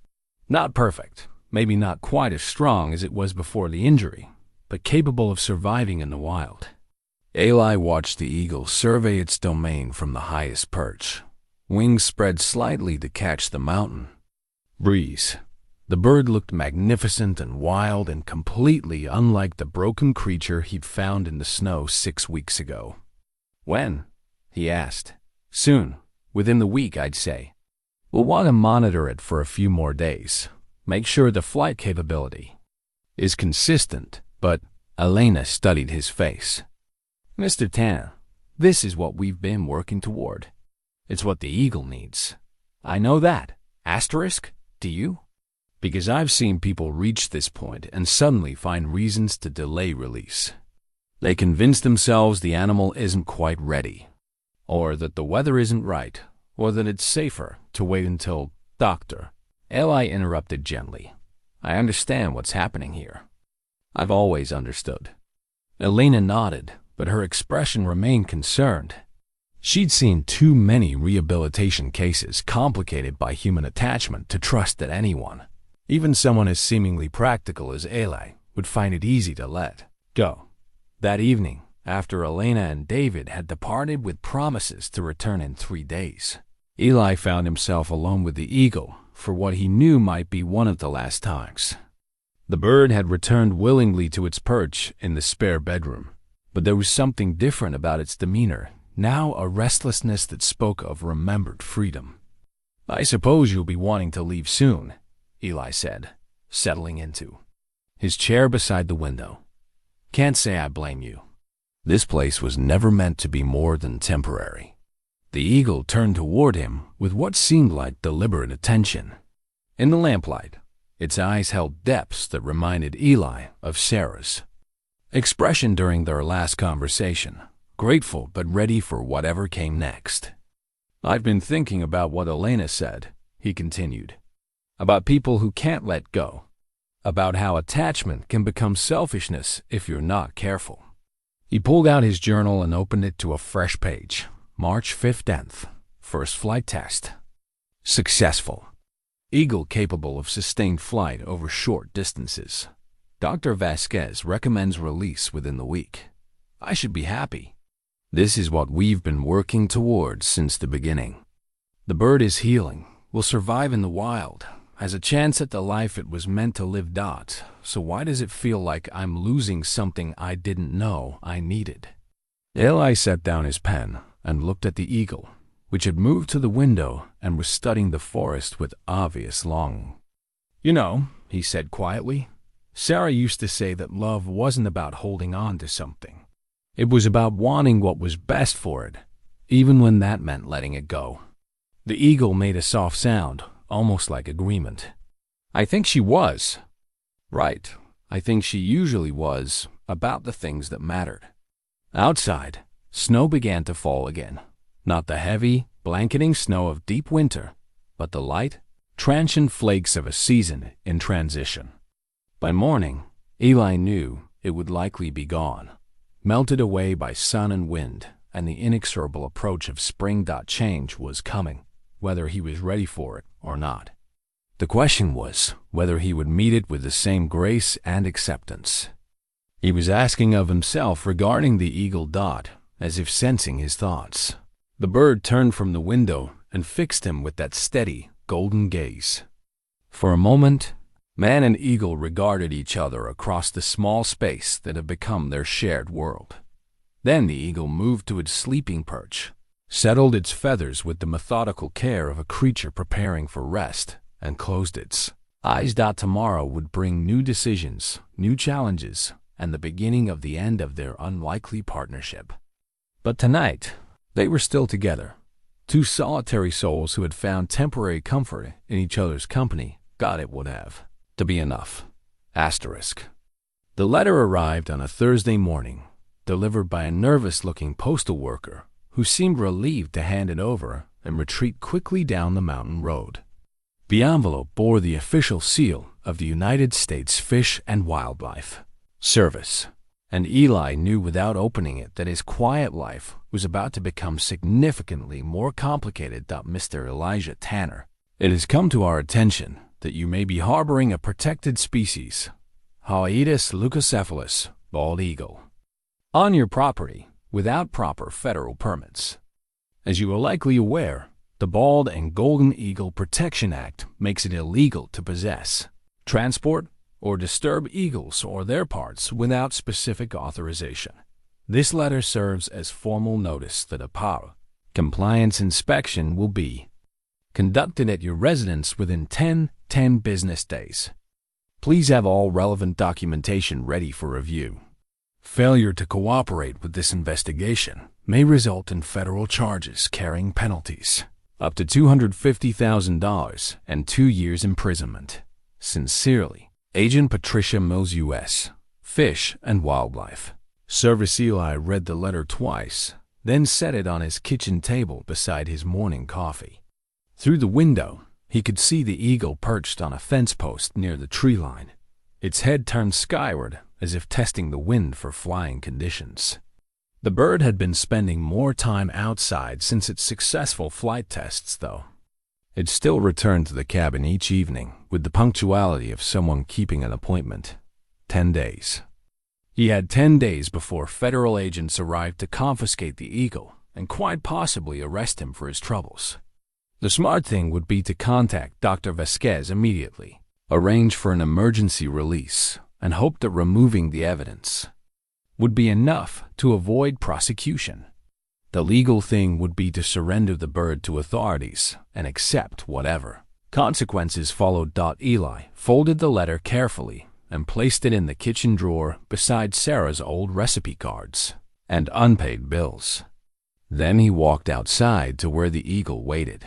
"Not perfect, maybe not quite as strong as it was before the injury, but capable of surviving in the wild." Eli watched the eagle survey its domain from the highest perch, wings spread slightly to catch the mountain breeze. The bird looked magnificent and wild and completely unlike the broken creature he'd found in the snow 6 weeks ago. "When?" he asked. "Soon. Within the week, I'd say. We'll want to monitor it for a few more days. Make sure the flight capability is consistent." But Elena studied his face. "Mr. Tanner, this is what we've been working toward. It's what the eagle needs. I know that. Asterisk, do you? Because I've seen people reach this point and suddenly find reasons to delay release. They convince themselves the animal isn't quite ready, or that the weather isn't right, or that it's safer to wait until Doctor." Eli interrupted gently. "I understand what's happening here. I've always understood." Elena nodded, but her expression remained concerned. She'd seen too many rehabilitation cases complicated by human attachment to trust that anyone, even someone as seemingly practical as Eli, would find it easy to let go. That evening, after Elena and David had departed with promises to return in 3 days, Eli found himself alone with the eagle for what he knew might be one of the last times. The bird had returned willingly to its perch in the spare bedroom, but there was something different about its demeanor, now a restlessness that spoke of remembered freedom. "I suppose you'll be wanting to leave soon," Eli said, settling into his chair beside the window. "Can't say I blame you. This place was never meant to be more than temporary." The eagle turned toward him with what seemed like deliberate attention. In the lamplight, its eyes held depths that reminded Eli of Sarah's expression during their last conversation, grateful but ready for whatever came next. "I've been thinking about what Elena said," he continued, "about people who can't let go, about how attachment can become selfishness if you're not careful." He pulled out his journal and opened it to a fresh page. March 15th, first flight test. Successful. Eagle capable of sustained flight over short distances. Dr. Vasquez recommends release within the week. I should be happy. This is what we've been working towards since the beginning. The bird is healing, will survive in the wild, has a chance at the life it was meant to live. So why does it feel like I'm losing something I didn't know I needed? Eli set down his pen and looked at the eagle, which had moved to the window and was studying the forest with obvious longing. "You know," he said quietly, "Sarah used to say that love wasn't about holding on to something. It was about wanting what was best for it, even when that meant letting it go." The eagle made a soft sound, almost like agreement. "I think she was." "Right. I think she usually was about the things that mattered." Outside, snow began to fall again. Not the heavy, blanketing snow of deep winter, but the light, transient flakes of a season in transition. By morning, Eli knew it would likely be gone, melted away by sun and wind, and the inexorable approach of spring. Change was coming, whether he was ready for it or not. The question was whether he would meet it with the same grace and acceptance. He was asking of himself regarding the eagle, as if sensing his thoughts. The bird turned from the window and fixed him with that steady, golden gaze. For a moment, man and eagle regarded each other across the small space that had become their shared world. Then the eagle moved to its sleeping perch, settled its feathers with the methodical care of a creature preparing for rest, and closed its eyes. Tomorrow would bring new decisions, new challenges, and the beginning of the end of their unlikely partnership. But tonight, they were still together, two solitary souls who had found temporary comfort in each other's company. God, it would have to be enough. Asterisk. The letter arrived on a Thursday morning, delivered by a nervous-looking postal worker who seemed relieved to hand it over and retreat quickly down the mountain road. The envelope bore the official seal of the United States Fish and Wildlife Service, and Eli knew without opening it that his quiet life was about to become significantly more complicated. Mr. Eli Tanner, it has come to our attention that you may be harboring a protected species, Hyades leucocephalus, bald eagle, on your property without proper federal permits. As you are likely aware, the Bald and Golden Eagle Protection Act makes it illegal to possess, transport, or disturb eagles or their parts without specific authorization. This letter serves as formal notice that a PAR compliance inspection will be conducted at your residence within 10 business days. Please have all relevant documentation ready for review. Failure to cooperate with this investigation may result in federal charges carrying penalties up to $250,000 and 2 years imprisonment. Sincerely, Agent Patricia Mills, U.S. Fish and Wildlife Service. Eli read the letter twice, then set it on his kitchen table beside his morning coffee. Through the window, he could see the eagle perched on a fence post near the tree line, its head turned skyward as if testing the wind for flying conditions. The bird had been spending more time outside since its successful flight tests, though. It still returned to the cabin each evening with the punctuality of someone keeping an appointment. 10 days. He had 10 days before federal agents arrived to confiscate the eagle and quite possibly arrest him for his troubles. The smart thing would be to contact Dr. Vasquez immediately, arrange for an emergency release, and hope that removing the evidence would be enough to avoid prosecution. The legal thing would be to surrender the bird to authorities and accept whatever consequences followed. Eli folded the letter carefully and placed it in the kitchen drawer beside Sarah's old recipe cards and unpaid bills. Then he walked outside to where the eagle waited.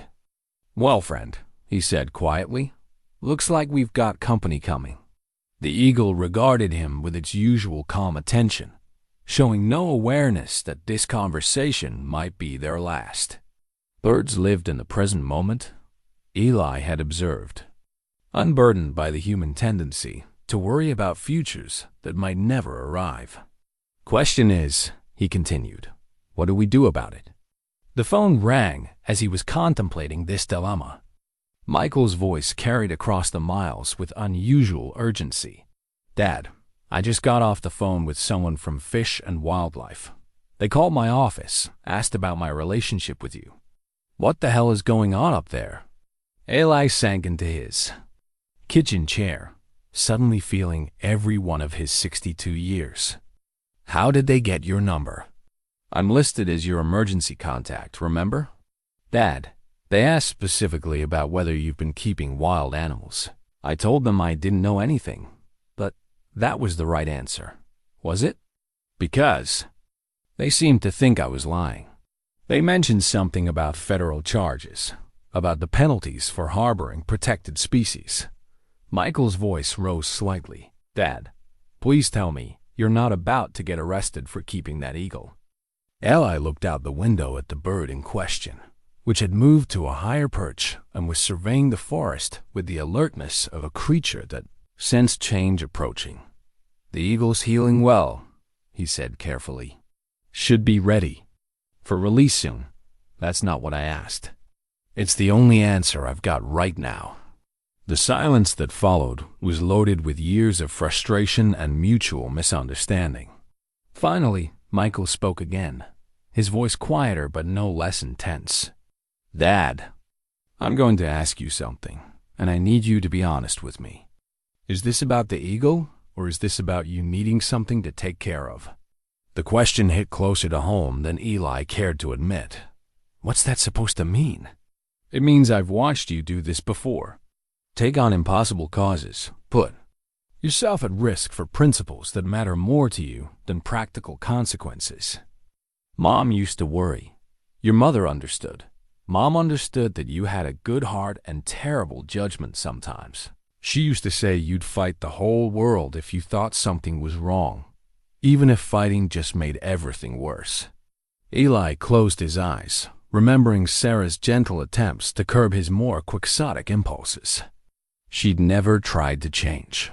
"Well, friend," he said quietly, "looks like we've got company coming." The eagle regarded him with its usual calm attention, showing no awareness that this conversation might be their last. Birds lived in the present moment, Eli had observed, unburdened by the human tendency to worry about futures that might never arrive. "Question is," he continued, "what do we do about it?" The phone rang as he was contemplating this dilemma. Michael's voice carried across the miles with unusual urgency. "Dad, I just got off the phone with someone from Fish and Wildlife. They called my office, asked about my relationship with you. What the hell is going on up there?" Eli sank into his kitchen chair, suddenly feeling every one of his 62 years. "How did they get your number?" "I'm listed as your emergency contact, remember?" "Dad, they asked specifically about whether you've been keeping wild animals. I told them I didn't know anything, but that was the right answer. Was it? Because they seemed to think I was lying. They mentioned something about federal charges, about the penalties for harboring protected species." Michael's voice rose slightly. "Dad, please tell me you're not about to get arrested for keeping that eagle." Eli looked out the window at the bird in question, which had moved to a higher perch and was surveying the forest with the alertness of a creature that sensed change approaching. "The eagle's healing well," he said carefully. "Should be ready for release soon." "That's not what I asked. It's the only answer I've got right now." The silence that followed was loaded with years of frustration and mutual misunderstanding. Finally, Michael spoke again, his voice quieter but no less intense. "Dad, I'm going to ask you something, and I need you to be honest with me. Is this about the eagle, or is this about you needing something to take care of?" The question hit closer to home than Eli cared to admit. "What's that supposed to mean?" "It means I've watched you do this before. Take on impossible causes, put yourself at risk for principles that matter more to you than practical consequences. Mom used to worry. Your mother understood. Mom understood that you had a good heart and terrible judgment sometimes. She used to say you'd fight the whole world if you thought something was wrong, even if fighting just made everything worse." Eli closed his eyes, remembering Sarah's gentle attempts to curb his more quixotic impulses. She'd never tried to change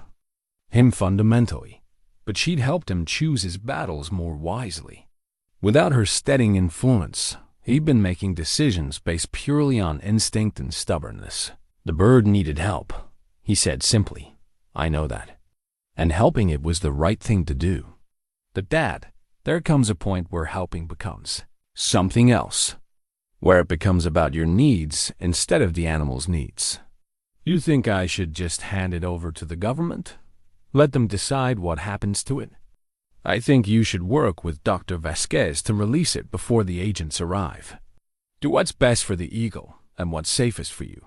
him fundamentally, but she'd helped him choose his battles more wisely. Without her steadying influence, he'd been making decisions based purely on instinct and stubbornness. "The bird needed help," he said simply. "I know that. And helping it was the right thing to do. But Dad, there comes a point where helping becomes something else, where it becomes about your needs instead of the animal's needs. You think I should just hand it over to the government? Let them decide what happens to it? I think you should work with Dr. Vasquez to release it before the agents arrive. Do what's best for the eagle and what's safest for you."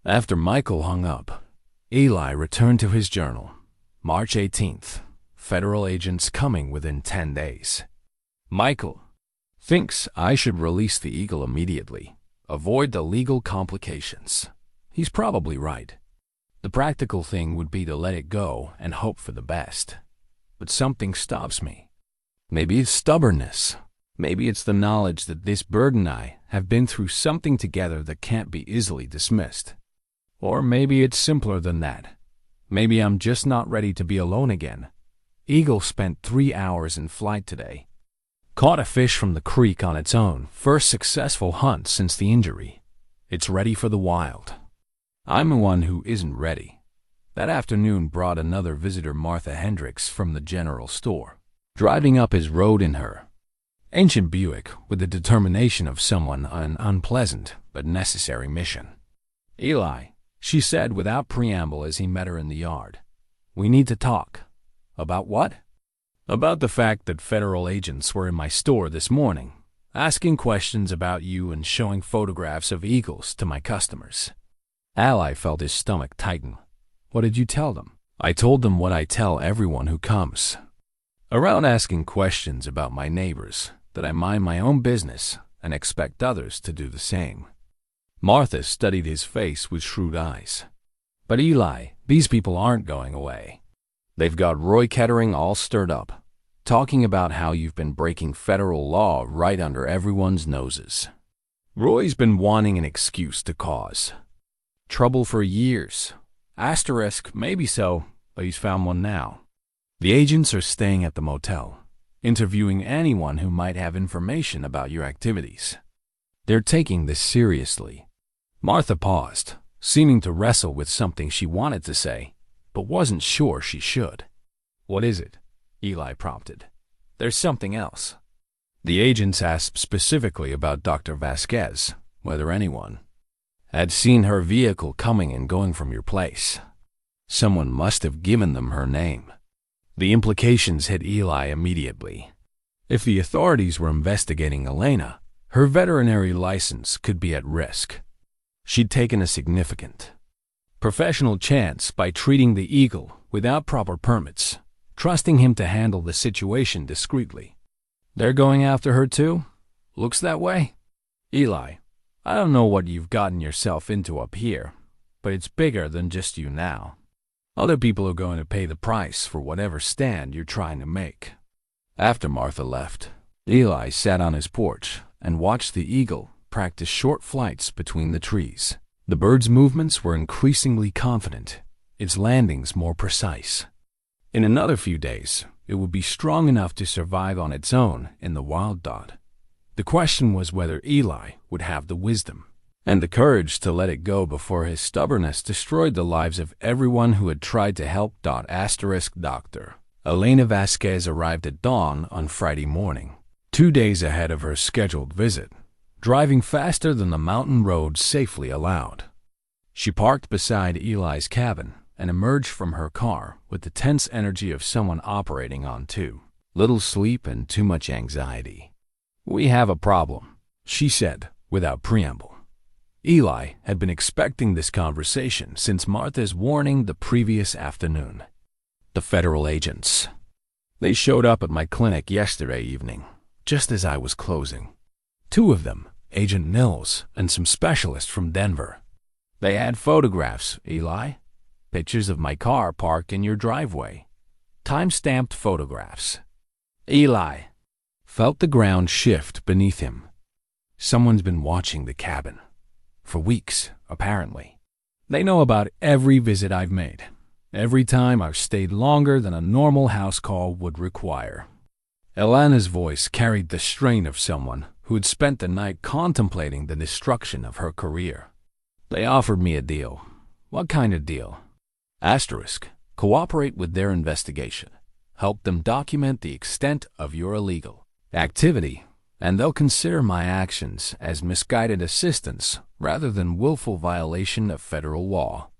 After Michael hung up, Eli returned to his journal. March 18th. Federal agents coming within 10 days. Michael thinks I should release the eagle immediately. Avoid the legal complications. He's probably right. The practical thing would be to let it go and hope for the best. But something stops me. Maybe it's stubbornness. Maybe it's the knowledge that this bird and I have been through something together that can't be easily dismissed. Or maybe it's simpler than that. Maybe I'm just not ready to be alone again. Eagle spent 3 hours in flight today. Caught a fish from the creek on its own, first successful hunt since the injury. It's ready for the wild. I'm the one who isn't ready. That afternoon brought another visitor, Martha Hendricks, from the general store, driving up his road in her ancient Buick with the determination of someone on an unpleasant but necessary mission. "Eli," she said without preamble as he met her in the yard, "we need to talk." "About what?" "About the fact that federal agents were in my store this morning, asking questions about you and showing photographs of eagles to my customers." Eli felt his stomach tighten. "What did you tell them?" "I told them what I tell everyone who comes around asking questions about my neighbors, that I mind my own business and expect others to do the same." Martha studied his face with shrewd eyes. "But Eli, these people aren't going away. They've got Roy Kettering all stirred up, talking about how you've been breaking federal law right under everyone's noses. Roy's been wanting an excuse to cause trouble for years. Asterisk, maybe so, but he's found one now. The agents are staying at the motel, interviewing anyone who might have information about your activities. They're taking this seriously." Martha paused, seeming to wrestle with something she wanted to say, but wasn't sure she should. "What is it?" Eli prompted. "There's something else." The agents asked specifically about Dr. Vasquez, whether anyone had seen her vehicle coming and going from your place. Someone must have given them her name. The implications hit Eli immediately. If the authorities were investigating Elena, her veterinary license could be at risk. She'd taken a significant professional chance by treating the eagle without proper permits, trusting him to handle the situation discreetly. They're going after her too? Looks that way? Eli, I don't know what you've gotten yourself into up here, but it's bigger than just you now. Other people are going to pay the price for whatever stand you're trying to make." After Martha left, Eli sat on his porch and watched the eagle practice short flights between the trees. The bird's movements were increasingly confident, its landings more precise. In another few days, it would be strong enough to survive on its own in the wild. The question was whether Eli would have the wisdom and the courage to let it go before his stubbornness destroyed the lives of everyone who had tried to help. Dr. Elena Vasquez arrived at dawn on Friday morning, 2 days ahead of her scheduled visit, driving faster than the mountain road safely allowed. She parked beside Eli's cabin and emerged from her car with the tense energy of someone operating on too little sleep and too much anxiety. "We have a problem," she said without preamble. Eli had been expecting this conversation since Martha's warning the previous afternoon. "The federal agents. They showed up at my clinic yesterday evening, just as I was closing. 2 of them, Agent Nils and some specialists from Denver. They had photographs, Eli. Pictures of my car parked in your driveway. Time-stamped photographs." Eli felt the ground shift beneath him. Someone's been watching the cabin. For weeks, apparently. They know about every visit I've made. Every time I've stayed longer than a normal house call would require. Elena's voice carried the strain of someone who had spent the night contemplating the destruction of her career. "They offered me a deal." "What kind of deal?" Cooperate with their investigation. Help them document the extent of your illegal activity, and they'll consider my actions as misguided assistance rather than willful violation of federal law.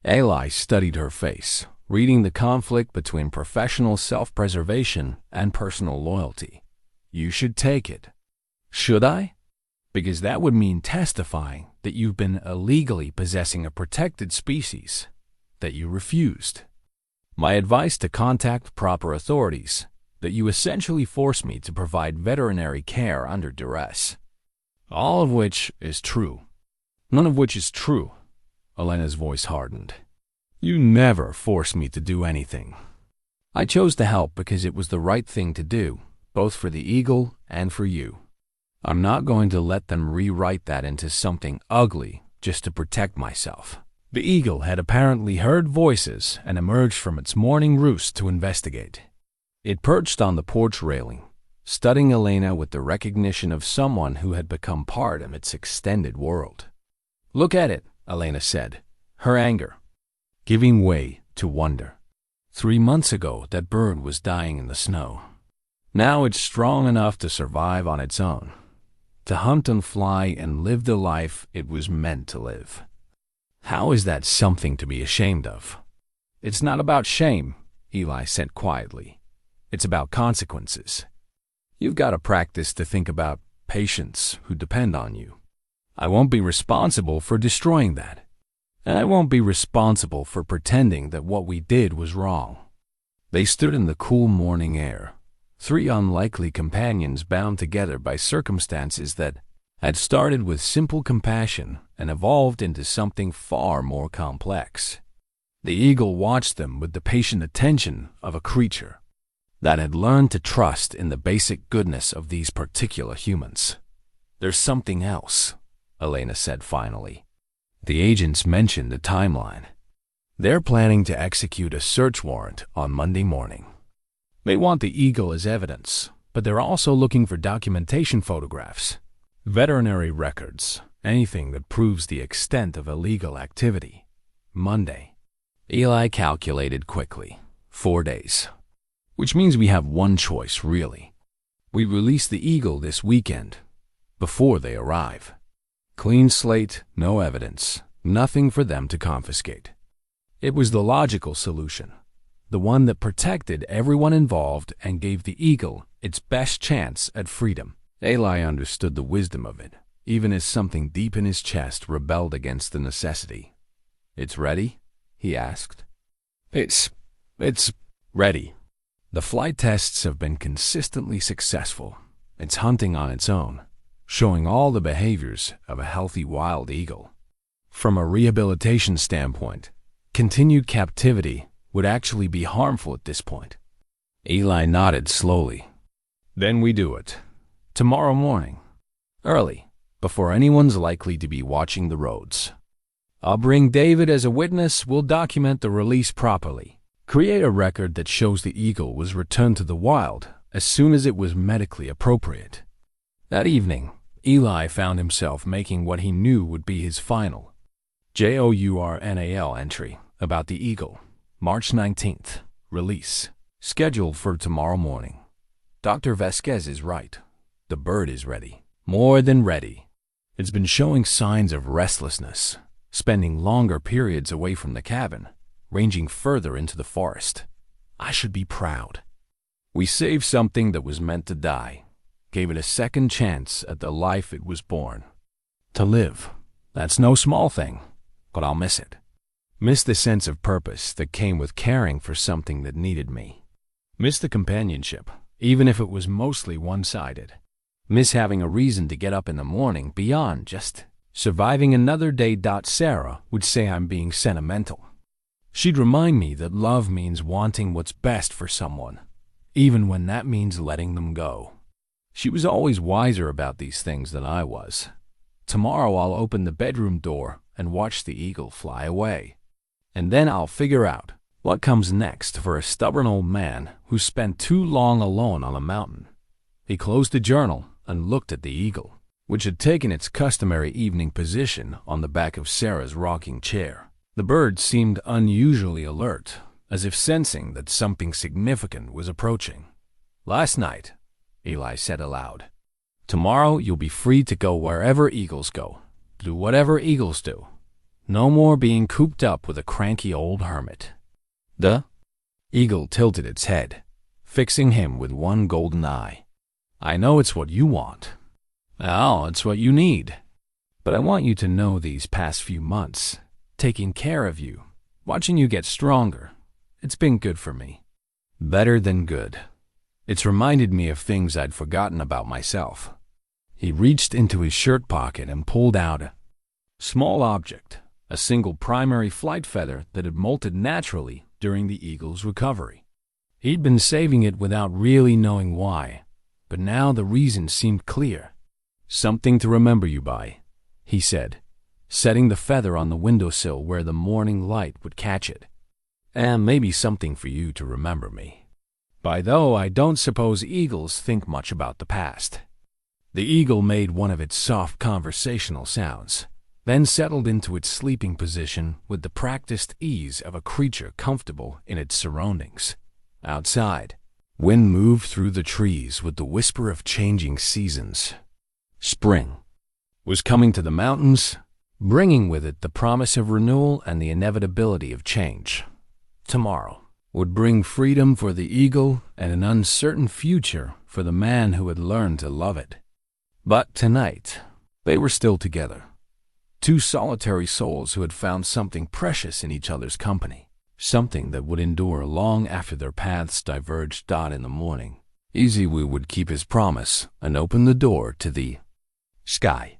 Eli studied her face, reading the conflict between professional self-preservation and personal loyalty. "You should take it." "Should I?" "Because that would mean testifying that you've been illegally possessing a protected species, that you refused. My advice to contact proper authorities, that you essentially force me to provide veterinary care under duress." "All of which is true." "None of which is true." Elena's voice hardened. "You never forced me to do anything. I chose to help because it was the right thing to do, both for the eagle and for you. I'm not going to let them rewrite that into something ugly just to protect myself." The eagle had apparently heard voices and emerged from its morning roost to investigate. It perched on the porch railing, studying Elena with the recognition of someone who had become part of its extended world. "Look at it," Elena said, her anger giving way to wonder. 3 months ago, that bird was dying in the snow. Now it's strong enough to survive on its own, to hunt and fly and live the life it was meant to live. How is that something to be ashamed of? "It's not about shame," Eli said quietly. "It's about consequences. You've got to practice to think about patients who depend on you. I won't be responsible for destroying that. And I won't be responsible for pretending that what we did was wrong." They stood in the cool morning air, 3 unlikely companions bound together by circumstances that had started with simple compassion and evolved into something far more complex. The eagle watched them with the patient attention of a creature that had learned to trust in the basic goodness of these particular humans. "There's something else," Elena said finally. The agents mentioned the timeline. "They're planning to execute a search warrant on Monday morning. They want the eagle as evidence, but they're also looking for documentation photographs, veterinary records, anything that proves the extent of illegal activity. Monday." Eli calculated quickly. 4 days. Which means we have one choice, really. We release the eagle this weekend, before they arrive. Clean slate, no evidence, nothing for them to confiscate. It was the logical solution, the one that protected everyone involved and gave the eagle its best chance at freedom. Eli understood the wisdom of it, even as something deep in his chest rebelled against the necessity. "It's ready?" he asked. It's ready. The flight tests have been consistently successful. It's hunting on its own, showing all the behaviors of a healthy wild eagle. From a rehabilitation standpoint, continued captivity would actually be harmful at this point. Eli nodded slowly. "Then we do it. Tomorrow morning. Early. before anyone's likely to be watching the roads. I'll bring David as a witness. We'll document the release properly. Create a record that shows the eagle was returned to the wild as soon as it was medically appropriate. That evening, Eli found himself making what he knew would be his final JOURNAL entry about the eagle. March 19th, release. Scheduled for tomorrow morning. Dr. Vasquez is right. The bird is ready. More than ready. It's been showing signs of restlessness, spending longer periods away from the cabin, ranging further into the forest. I should be proud. We saved something that was meant to die, gave it a second chance at the life it was born. To live, that's no small thing, but I'll miss it. Miss the sense of purpose that came with caring for something that needed me. Miss the companionship, even if it was mostly one-sided. Miss having a reason to get up in the morning beyond just surviving another day. Sarah would say I'm being sentimental. She'd remind me that love means wanting what's best for someone, even when that means letting them go. She was always wiser about these things than I was. Tomorrow I'll open the bedroom door and watch the eagle fly away. And then I'll figure out what comes next for a stubborn old man who spent too long alone on a mountain. He closed the journal and looked at the eagle, which had taken its customary evening position on the back of Sarah's rocking chair. The bird seemed unusually alert, as if sensing that something significant was approaching. Last night, Eli said aloud, tomorrow you'll be free to go wherever eagles go. Do whatever eagles do. No more being cooped up with a cranky old hermit. The eagle tilted its head, fixing him with one golden eye. I know it's what you want. Oh, it's what you need. But I want you to know these past few months, taking care of you, watching you get stronger, it's been good for me. Better than good. It's reminded me of things I'd forgotten about myself. He reached into his shirt pocket and pulled out a small object, a single primary flight feather that had molted naturally during the eagle's recovery. He'd been saving it without really knowing why, but now the reason seemed clear. Something to remember you by, he said, setting the feather on the windowsill where the morning light would catch it. And maybe something for you to remember me by, though I don't suppose eagles think much about the past. The eagle made one of its soft conversational sounds, then settled into its sleeping position with the practiced ease of a creature comfortable in its surroundings. Outside, wind moved through the trees with the whisper of changing seasons. Spring was coming to the mountains, bringing with it the promise of renewal and the inevitability of change. Tomorrow would bring freedom for the eagle and an uncertain future for the man who had learned to love it. But tonight, they were still together. Two solitary souls who had found something precious in each other's company, something that would endure long after their paths diverged. In the morning, Easy would keep his promise and open the door to the sky.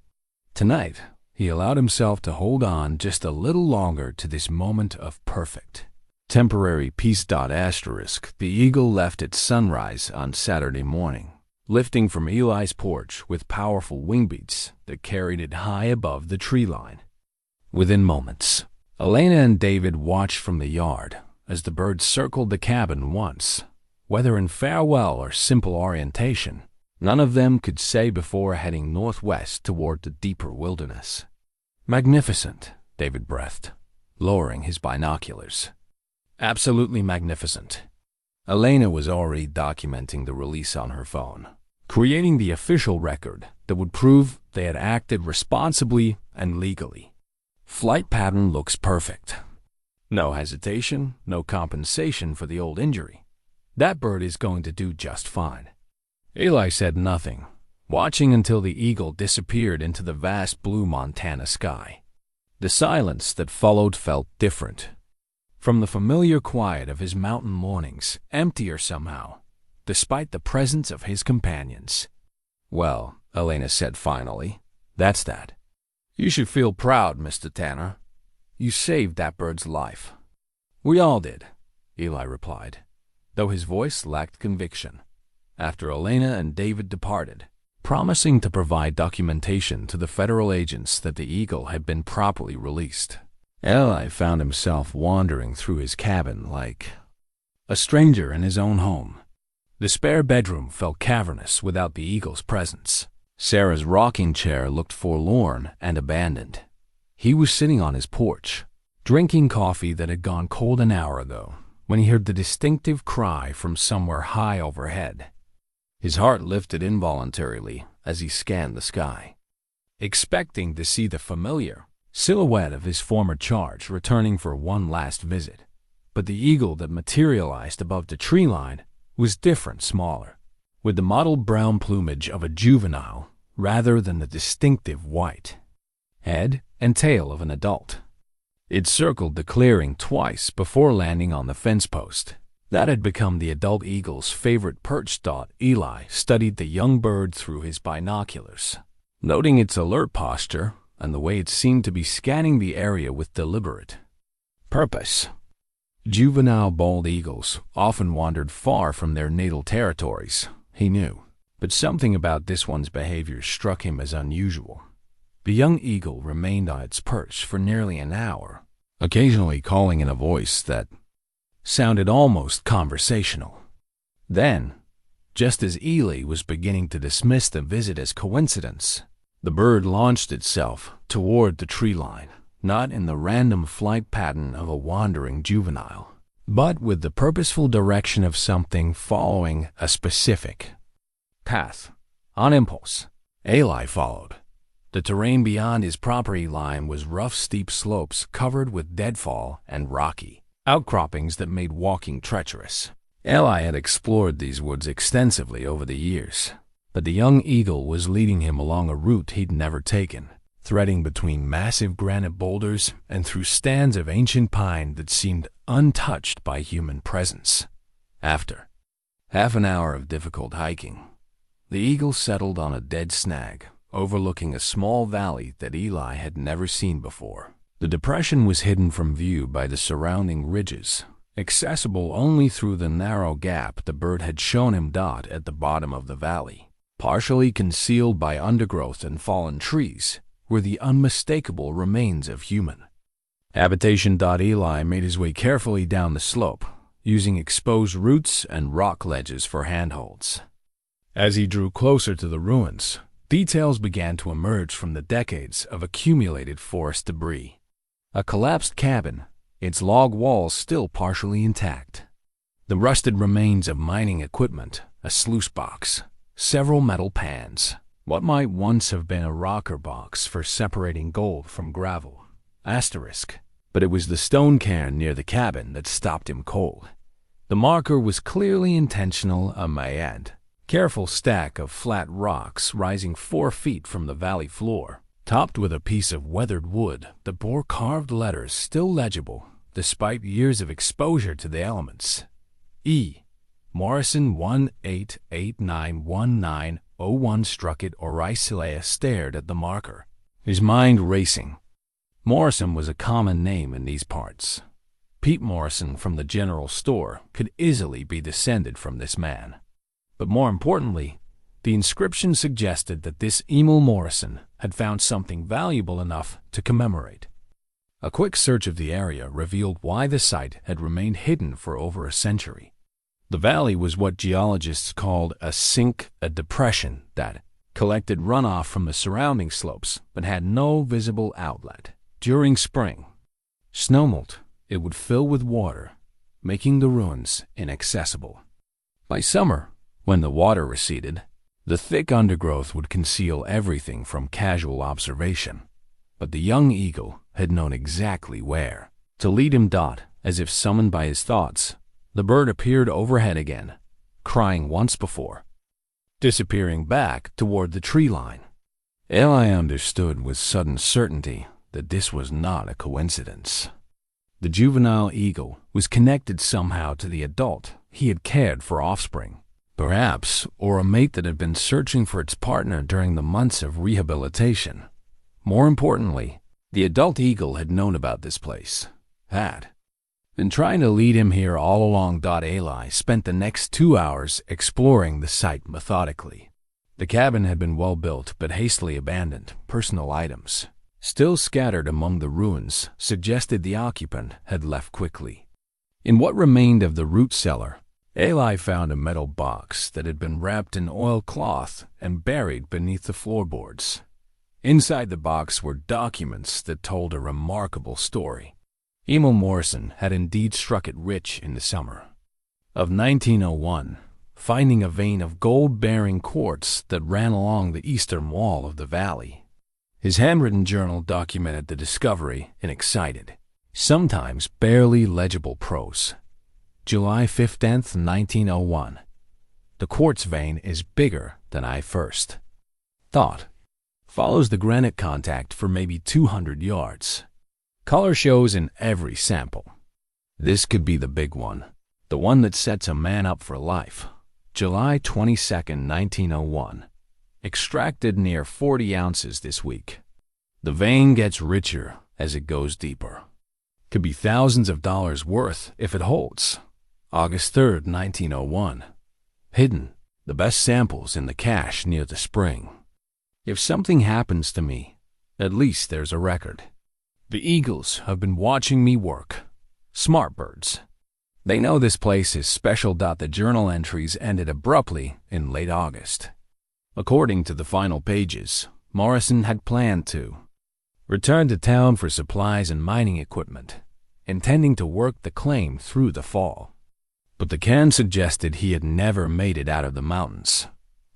Tonight, he allowed himself to hold on just a little longer to this moment of perfect, temporary peace. The eagle left at sunrise on Saturday morning, lifting from Eli's porch with powerful wing beats that carried it high above the tree line. Within moments, Elena and David watched from the yard as the bird circled the cabin once. Whether in farewell or simple orientation, none of them could say before heading northwest toward the deeper wilderness. Magnificent, David breathed, lowering his binoculars. Absolutely magnificent. Elena was already documenting the release on her phone, creating the official record that would prove they had acted responsibly and legally. Flight pattern looks perfect. No hesitation, no compensation for the old injury. That bird is going to do just fine. Eli said nothing, watching until the eagle disappeared into the vast blue Montana sky. The silence that followed felt different. From the familiar quiet of his mountain mornings, emptier somehow, despite the presence of his companions. Well, Elena said finally, that's that. You should feel proud, Mr. Tanner. You saved that bird's life. We all did, Eli replied, though his voice lacked conviction. After Elena and David departed, promising to provide documentation to the federal agents that the eagle had been properly released. Eli found himself wandering through his cabin like a stranger in his own home. The spare bedroom felt cavernous without the eagle's presence. Sarah's rocking chair looked forlorn and abandoned. He was sitting on his porch, drinking coffee that had gone cold an hour ago, when he heard the distinctive cry from somewhere high overhead. His heart lifted involuntarily as he scanned the sky, expecting to see the familiar silhouette of his former charge returning for one last visit. But the eagle that materialized above the tree line was different, smaller, with the mottled brown plumage of a juvenile rather than the distinctive white head and tail of an adult. It circled the clearing twice before landing on the fence post. That had become the adult eagle's favorite perch. Eli studied the young bird through his binoculars, noting its alert posture and the way it seemed to be scanning the area with deliberate purpose. Juvenile bald eagles often wandered far from their natal territories, he knew, but something about this one's behavior struck him as unusual. The young eagle remained on its perch for nearly an hour, occasionally calling in a voice that sounded almost conversational. Then, just as Eli was beginning to dismiss the visit as coincidence, the bird launched itself toward the tree line, not in the random flight pattern of a wandering juvenile, but with the purposeful direction of something following a specific path. On impulse, Eli followed. The terrain beyond his property line was rough, steep slopes covered with deadfall and rocky outcroppings that made walking treacherous. Eli had explored these woods extensively over the years, but the young eagle was leading him along a route he'd never taken, threading between massive granite boulders and through stands of ancient pine that seemed untouched by human presence. After half an hour of difficult hiking, the eagle settled on a dead snag overlooking a small valley that Eli had never seen before. The depression was hidden from view by the surrounding ridges, accessible only through the narrow gap the bird had shown him at the bottom of the valley. Partially concealed by undergrowth and fallen trees were the unmistakable remains of human habitation. Eli made his way carefully down the slope, using exposed roots and rock ledges for handholds. As he drew closer to the ruins, details began to emerge from the decades of accumulated forest debris. A collapsed cabin, its log walls still partially intact. The rusted remains of mining equipment, a sluice box, several metal pans, what might once have been a rocker box for separating gold from gravel. But it was the stone cairn near the cabin that stopped him cold. The marker was clearly intentional, a mayad. Careful stack of flat rocks rising 4 feet from the valley floor, topped with a piece of weathered wood that bore carved letters still legible despite years of exposure to the elements. E. Morrison 18891901 struck it. Oricelea stared at the marker, his mind racing. Morrison was a common name in these parts. Pete Morrison from the general store could easily be descended from this man. But more importantly, the inscription suggested that this Emil Morrison had found something valuable enough to commemorate. A quick search of the area revealed why the site had remained hidden for over a century. The valley was what geologists called a sink, a depression that collected runoff from the surrounding slopes but had no visible outlet. During spring snowmelt, it would fill with water, making the ruins inaccessible. By summer, when the water receded, the thick undergrowth would conceal everything from casual observation. But the young eagle had known exactly where. To lead him, as if summoned by his thoughts, the bird appeared overhead again, crying once before, disappearing back toward the tree line. Eli understood with sudden certainty that this was not a coincidence. The juvenile eagle was connected somehow to the adult he had cared for offspring. Perhaps, or a mate that had been searching for its partner during the months of rehabilitation. More importantly, the adult eagle had known about this place, had been trying to lead him here all along. Eli spent the next 2 hours exploring the site methodically. The cabin had been well built but hastily abandoned. Personal items, still scattered among the ruins, suggested the occupant had left quickly. In what remained of the root cellar, Eli found a metal box that had been wrapped in oilcloth and buried beneath the floorboards. Inside the box were documents that told a remarkable story. Emil Morrison had indeed struck it rich in the summer of 1901, finding a vein of gold-bearing quartz that ran along the eastern wall of the valley. His handwritten journal documented the discovery in excited, sometimes barely legible prose. July 15th, 1901. The quartz vein is bigger than I first thought. Follows the granite contact for maybe 200 yards. Color shows in every sample. This could be the big one, the one that sets a man up for life. July 22nd, 1901. Extracted near 40 ounces this week. The vein gets richer as it goes deeper. Could be thousands of dollars worth if it holds. August 3rd, 1901. Hidden. The best samples in the cache near the spring. If something happens to me, at least there's a record. The eagles have been watching me work. Smart birds. They know this place is special. The journal entries ended abruptly in late August. According to the final pages, Morrison had planned to return to town for supplies and mining equipment, intending to work the claim through the fall. But the can suggested he had never made it out of the mountains.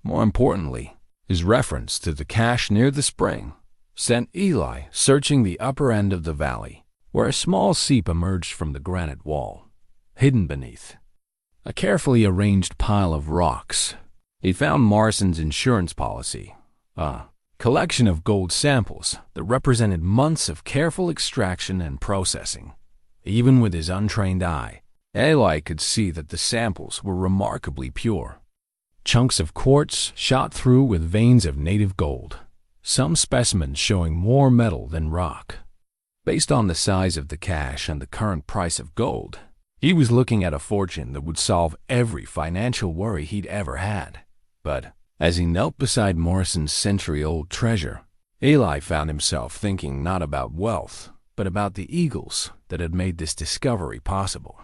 More importantly, his reference to the cache near the spring sent Eli searching the upper end of the valley, where a small seep emerged from the granite wall, hidden beneath a carefully arranged pile of rocks. He found Morrison's insurance policy, a collection of gold samples that represented months of careful extraction and processing. Even with his untrained eye, Eli could see that the samples were remarkably pure. Chunks of quartz shot through with veins of native gold, some specimens showing more metal than rock. Based on the size of the cache and the current price of gold, he was looking at a fortune that would solve every financial worry he'd ever had. But as he knelt beside Morrison's century-old treasure, Eli found himself thinking not about wealth, but about the eagles that had made this discovery possible.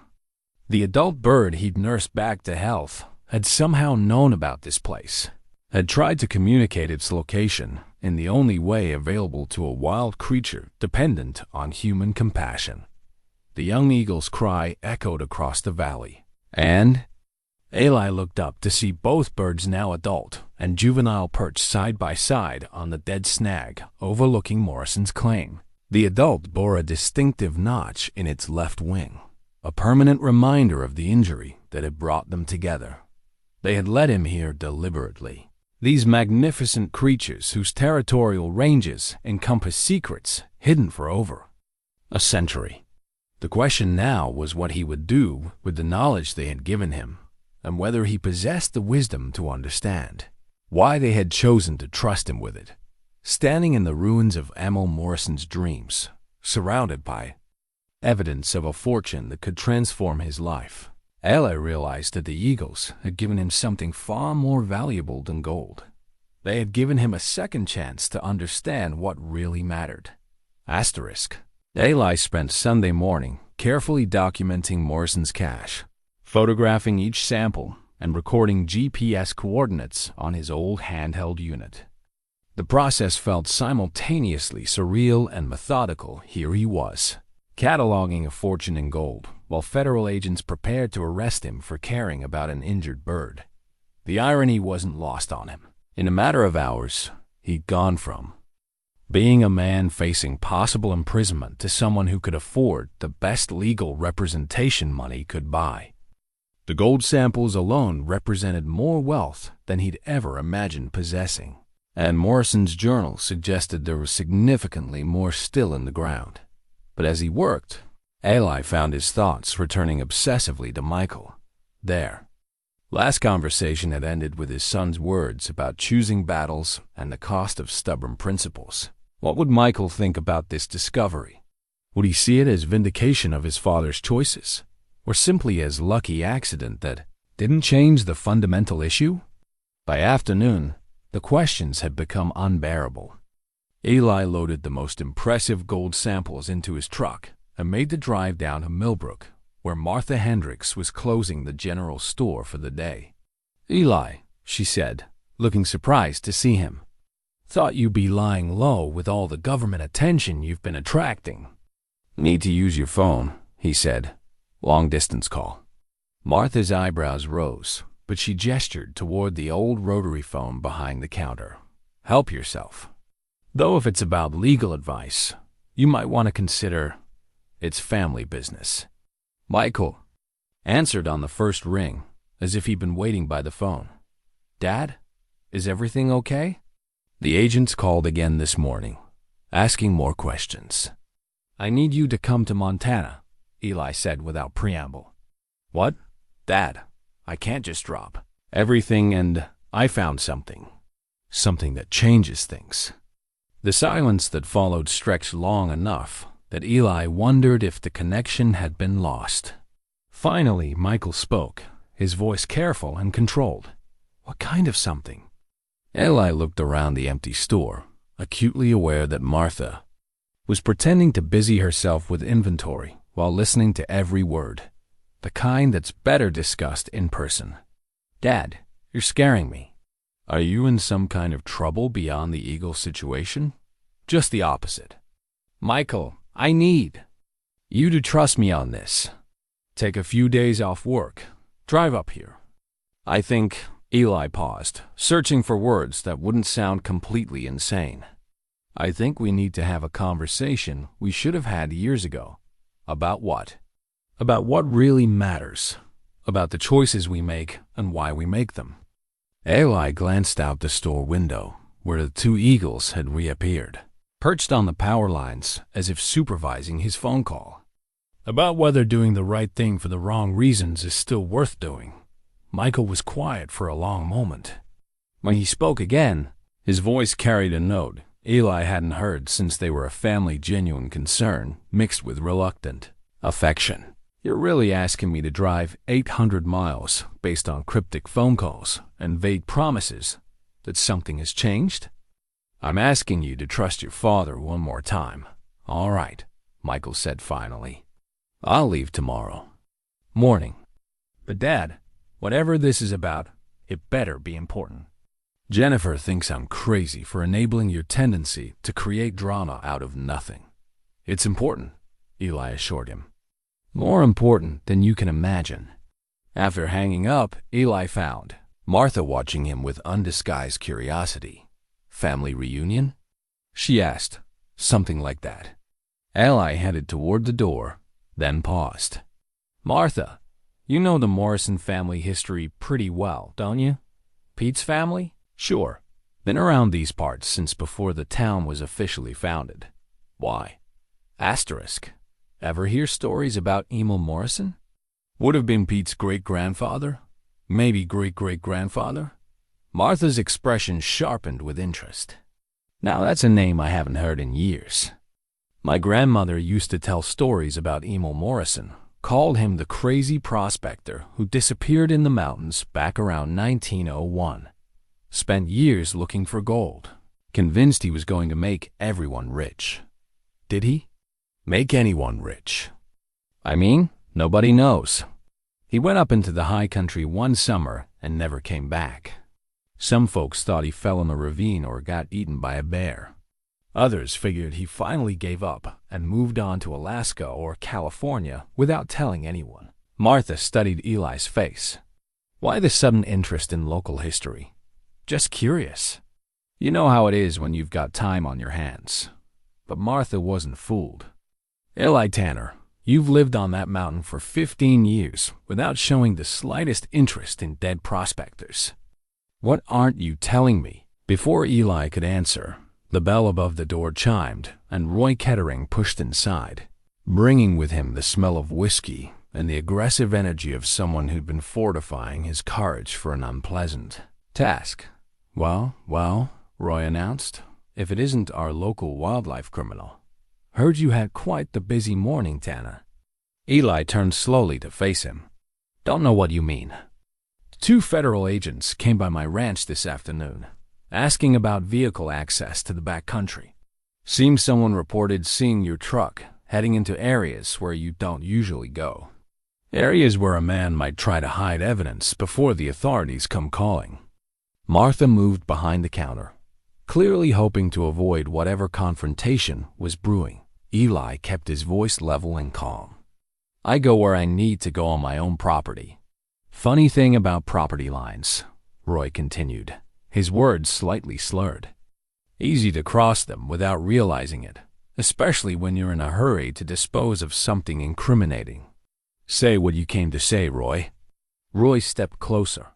The adult bird he'd nursed back to health had somehow known about this place, had tried to communicate its location in the only way available to a wild creature dependent on human compassion. The young eagle's cry echoed across the valley, and Eli looked up to see both birds, now adult and juvenile, perched side by side on the dead snag overlooking Morrison's claim. The adult bore a distinctive notch in its left wing, a permanent reminder of the injury that had brought them together. They had led him here deliberately. These magnificent creatures whose territorial ranges encompass secrets hidden for over a century. The question now was what he would do with the knowledge they had given him, and whether he possessed the wisdom to understand why they had chosen to trust him with it. Standing in the ruins of Emil Morrison's dreams, surrounded by evidence of a fortune that could transform his life, Eli realized that the eagles had given him something far more valuable than gold. They had given him a second chance to understand what really mattered. Asterisk. Eli spent Sunday morning carefully documenting Morrison's cache, photographing each sample and recording GPS coordinates on his old handheld unit. The process felt simultaneously surreal and methodical. Here he was, cataloging a fortune in gold, while federal agents prepared to arrest him for caring about an injured bird. The irony wasn't lost on him. In a matter of hours, he'd gone from being a man facing possible imprisonment to someone who could afford the best legal representation money could buy. The gold samples alone represented more wealth than he'd ever imagined possessing, and Morrison's journal suggested there was significantly more still in the ground. But as he worked, Eli found his thoughts returning obsessively to Michael. Their last conversation had ended with his son's words about choosing battles and the cost of stubborn principles. What would Michael think about this discovery? Would he see it as vindication of his father's choices, or simply as lucky accident that didn't change the fundamental issue? By afternoon, The questions had become unbearable. Eli loaded the most impressive gold samples into his truck and made the drive down to Millbrook, where Martha Hendricks was closing the general store for the day. "Eli," she said, looking surprised to see him. "Thought you'd be lying low with all the government attention you've been attracting." "Need to use your phone," he said. "Long-distance call." Martha's eyebrows rose, but she gestured toward the old rotary phone behind the counter. "Help yourself. Though if it's about legal advice, you might want to consider it's family business." Michael answered on the first ring, as if he'd been waiting by the phone. "Dad, is everything okay?" The agents called again this morning, asking more questions. "I need you to come to Montana," Eli said without preamble. "What? Dad, I can't just drop everything, and I found something. Something that changes things." The silence that followed stretched long enough that Eli wondered if the connection had been lost. Finally, Michael spoke, his voice careful and controlled. "What kind of something?" Eli looked around the empty store, acutely aware that Martha was pretending to busy herself with inventory while listening to every word, the kind that's better discussed in person. "Dad, you're scaring me." "Are you in some kind of trouble beyond the Eagle situation?" "Just the opposite." "Michael, I need you to trust me on this. Take a few days off work. Drive up here. I think—" Eli paused, searching for words that wouldn't sound completely insane. "I think we need to have a conversation we should have had years ago." "About what?" "About what really matters. About the choices we make and why we make them." Eli glanced out the store window, where the two eagles had reappeared, perched on the power lines as if supervising his phone call. "About whether doing the right thing for the wrong reasons is still worth doing." Michael was quiet for a long moment. When he spoke again, his voice carried a note Eli hadn't heard since they were a family, genuine concern mixed with reluctant affection. "You're really asking me to drive 800 miles based on cryptic phone calls and vague promises that something has changed? I'm asking you to trust your father one more time." "All right," Michael said finally. "I'll leave tomorrow morning. But Dad, whatever this is about, it better be important." "Jennifer thinks I'm crazy for enabling your tendency to create drama out of nothing." "It's important," Eli assured him. "More important than you can imagine." After hanging up, Eli found Martha watching him with undisguised curiosity. "Family reunion?" she asked, something like that. Eli headed toward the door, then paused. "Martha, you know the Morrison family history pretty well, don't you?" "Pete's family? Sure. Been around these parts since before the town was officially founded." "Why?" Asterisk. "Ever hear stories about Emil Morrison? Would have been Pete's great-grandfather? Maybe great-great-grandfather?" Martha's expression sharpened with interest. "Now that's a name I haven't heard in years. My grandmother used to tell stories about Emil Morrison, called him the crazy prospector who disappeared in the mountains back around 1901. Spent years looking for gold, convinced he was going to make everyone rich." "Did he make anyone rich?" "I mean, nobody knows. He went up into the high country one summer and never came back. Some folks thought he fell in a ravine or got eaten by a bear. Others figured he finally gave up and moved on to Alaska or California without telling anyone." Martha studied Eli's face. "Why the sudden interest in local history?" "Just curious. You know how it is when you've got time on your hands." But Martha wasn't fooled. "Eli Tanner, you've lived on that mountain for 15 years without showing the slightest interest in dead prospectors. What aren't you telling me?" Before Eli could answer, the bell above the door chimed, and Roy Kettering pushed inside, bringing with him the smell of whiskey and the aggressive energy of someone who'd been fortifying his courage for an unpleasant task. Well, Roy announced, "if it isn't our local wildlife criminal. Heard you had quite the busy morning, Tanner." Eli turned slowly to face him. "Don't know what you mean. 2 federal agents came by my ranch this afternoon. asking about vehicle access to the back country. Seems someone reported seeing your truck heading into areas where you don't usually go. Areas where a man might try to hide evidence before the authorities come calling. Martha moved behind the counter, clearly hoping to avoid whatever confrontation was brewing. Eli kept his voice level and calm. I go where I need to go on my own property. Funny thing about property lines, Roy continued, his words slightly slurred. Easy to cross them without realizing it, especially when you're in a hurry to dispose of something incriminating. Say what you came to say, Roy. Roy stepped closer,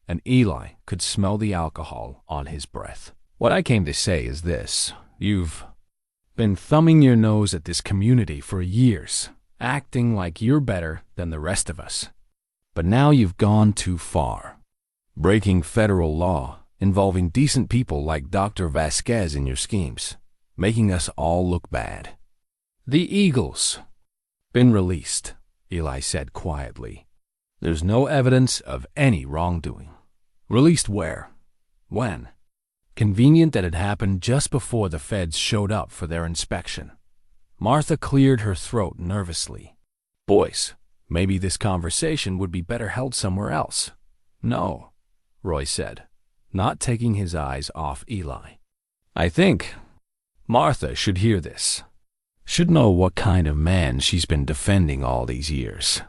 and Eli could smell the alcohol on his breath. What I came to say is this. You've been thumbing your nose at this community for years, acting like you're better than the rest of us. But now you've gone too far, breaking federal law, involving decent people like Dr. Vasquez in your schemes, making us all look bad. The Eagles been released, Eli said quietly. There's no evidence of any wrongdoing. Released where? When? Convenient that it happened just before the feds showed up for their inspection. Martha cleared her throat nervously. Boys, maybe this conversation would be better held somewhere else. No, Roy said, not taking his eyes off Eli. I think Martha should hear this. Should know what kind of man she's been defending all these years.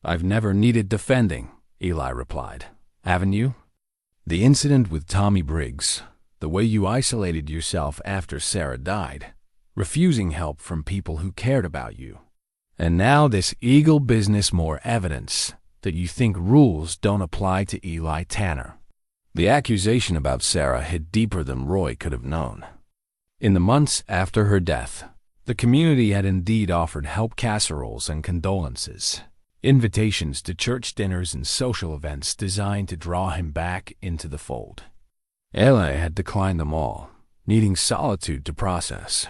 I've never needed defending, Eli replied. Haven't you? The incident with Tommy Briggs, the way you isolated yourself after Sarah died, refusing help from people who cared about you. And now this Eagle business, more evidence that you think rules don't apply to Eli Tanner. The accusation about Sarah hit deeper than Roy could have known. In the months after her death, the community had indeed offered help casseroles and condolences, invitations to church dinners and social events designed to draw him back into the fold. Eli had declined them all, needing solitude to process.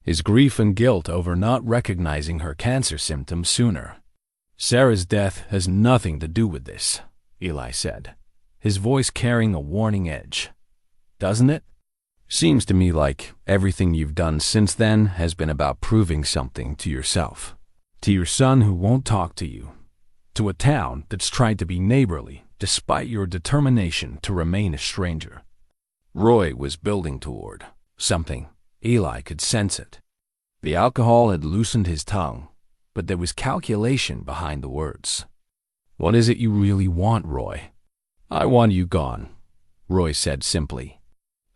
His grief and guilt over not recognizing her cancer symptoms sooner. Sarah's death has nothing to do with this, Eli said, his voice carrying a warning edge. Doesn't it? Seems to me like everything you've done since then has been about proving something to yourself, to your son who won't talk to you, to a town that's tried to be neighborly despite your determination to remain a stranger. Roy was building toward something. Eli could sense it. The alcohol had loosened his tongue, but there was calculation behind the words. What is it you really want, Roy? I want you gone, Roy said simply.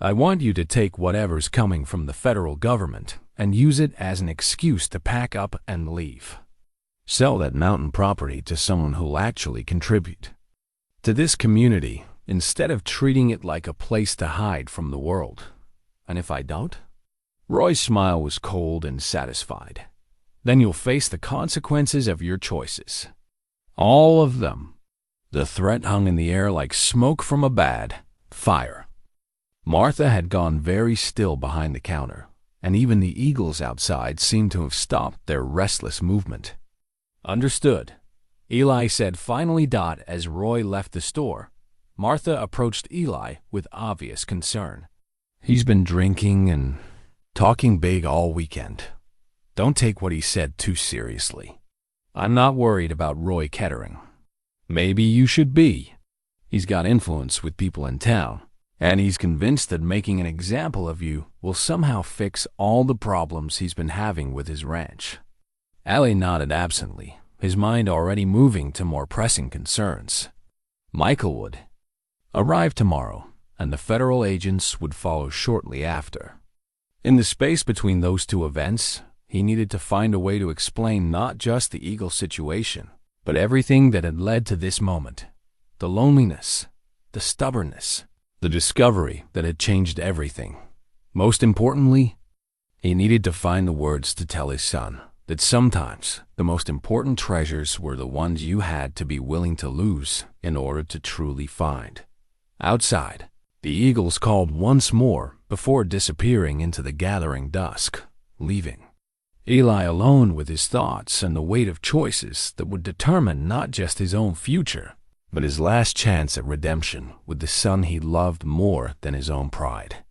I want you to take whatever's coming from the federal government and use it as an excuse to pack up and leave. Sell that mountain property to someone who'll actually contribute to this community instead of treating it like a place to hide from the world. And if I don't? Roy's smile was cold and satisfied. Then you'll face the consequences of your choices. All of them. The threat hung in the air like smoke from a bad fire. Martha had gone very still behind the counter, and even the eagles outside seemed to have stopped their restless movement. Understood, Eli said finally. As Roy left the store, Martha approached Eli with obvious concern. He's been drinking and talking big all weekend. Don't take what he said too seriously. I'm not worried about Roy Kettering. Maybe you should be. He's got influence with people in town, and he's convinced that making an example of you will somehow fix all the problems he's been having with his ranch. Allie nodded absently, his mind already moving to more pressing concerns. Michael would arrive tomorrow, and the federal agents would follow shortly after. In the space between those two events, he needed to find a way to explain not just the Eagle situation, but everything that had led to this moment. The loneliness, the stubbornness, the discovery that had changed everything. Most importantly, he needed to find the words to tell his son that sometimes the most important treasures were the ones you had to be willing to lose in order to truly find. Outside, the eagles called once more before disappearing into the gathering dusk, leaving Eli alone with his thoughts and the weight of choices that would determine not just his own future, but his last chance at redemption with the son he loved more than his own pride.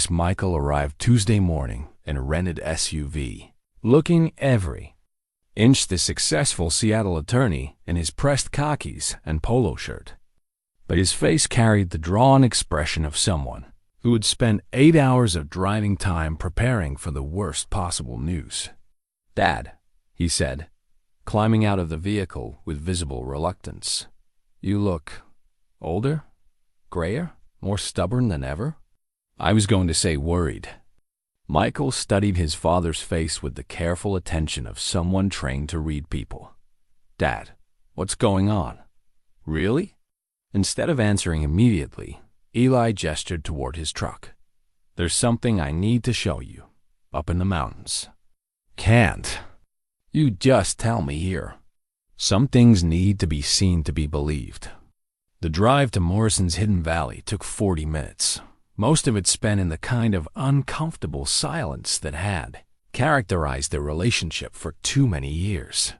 Michael arrived Tuesday morning in a rented SUV, looking every inch the successful Seattle attorney in his pressed khakis and polo shirt. But his face carried the drawn expression of someone who had spent 8 hours of driving time preparing for the worst possible news. "Dad," he said, climbing out of the vehicle with visible reluctance. "You look older, grayer, more stubborn than ever." I was going to say worried. Michael studied his father's face with the careful attention of someone trained to read people. "Dad, what's going on? Really?" Instead of answering immediately, Eli gestured toward his truck. "There's something I need to show you, up in the mountains." "Can't. You just tell me here." Some things need to be seen to be believed. The drive to Morrison's hidden valley took 40 minutes, most of it spent in the kind of uncomfortable silence that had characterized their relationship for too many years.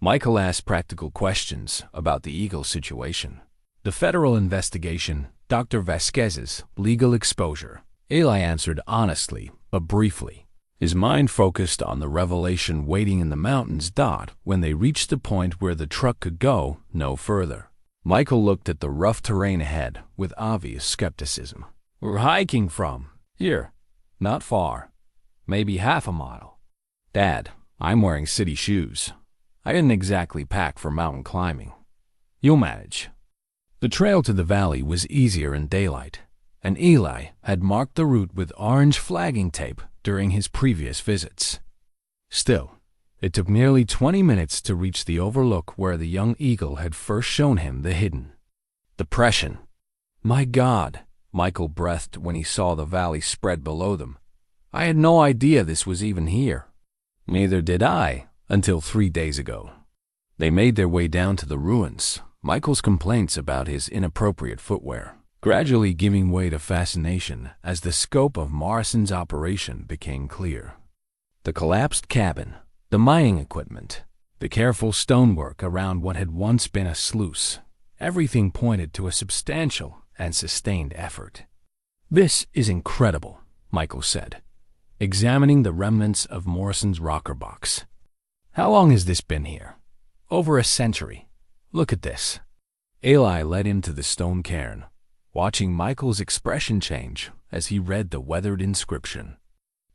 Michael asked practical questions about the Eagle situation, the federal investigation, Dr. Vasquez's legal exposure. Eli answered honestly but briefly, his mind focused on the revelation waiting in the mountains. When they reached the point where the truck could go no further, Michael looked at the rough terrain ahead with obvious skepticism. "We're hiking from here, not far, maybe half a mile." "Dad, I'm wearing city shoes. I didn't exactly pack for mountain climbing." "You'll manage." The trail to the valley was easier in daylight, and Eli had marked the route with orange flagging tape during his previous visits. Still, it took nearly 20 minutes to reach the overlook where the young eagle had first shown him the hidden depression. "My God," Michael breathed when he saw the valley spread below them. "I had no idea this was even here." "Neither did I, until 3 days ago." They made their way down to the ruins, Michael's complaints about his inappropriate footwear gradually giving way to fascination as the scope of Morrison's operation became clear. The collapsed cabin, the mining equipment, the careful stonework around what had once been a sluice, everything pointed to a substantial and sustained effort. "This is incredible," Michael said, examining the remnants of Morrison's rocker box. "How long has this been here?" "Over a century. Look at this." Eli led him to the stone cairn, watching Michael's expression change as he read the weathered inscription.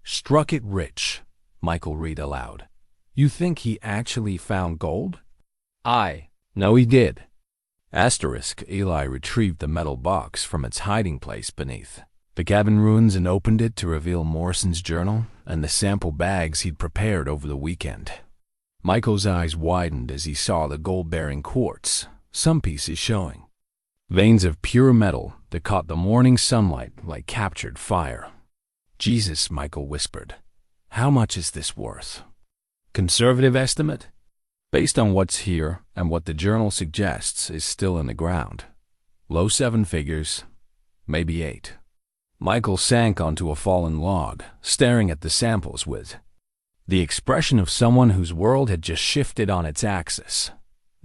"Struck it rich," Michael read aloud. "You think he actually found gold?" "No, he did." Eli retrieved the metal box from its hiding place beneath the cabin ruins and opened it to reveal Morrison's journal and the sample bags he'd prepared over the weekend. Michael's eyes widened as he saw the gold-bearing quartz, some pieces showing veins of pure metal that caught the morning sunlight like captured fire. "Jesus," Michael whispered. "How much is this worth?" "Conservative estimate, based on what's here and what the journal suggests is still in the ground. Low 7 figures, maybe 8. Michael sank onto a fallen log, staring at the samples with the expression of someone whose world had just shifted on its axis.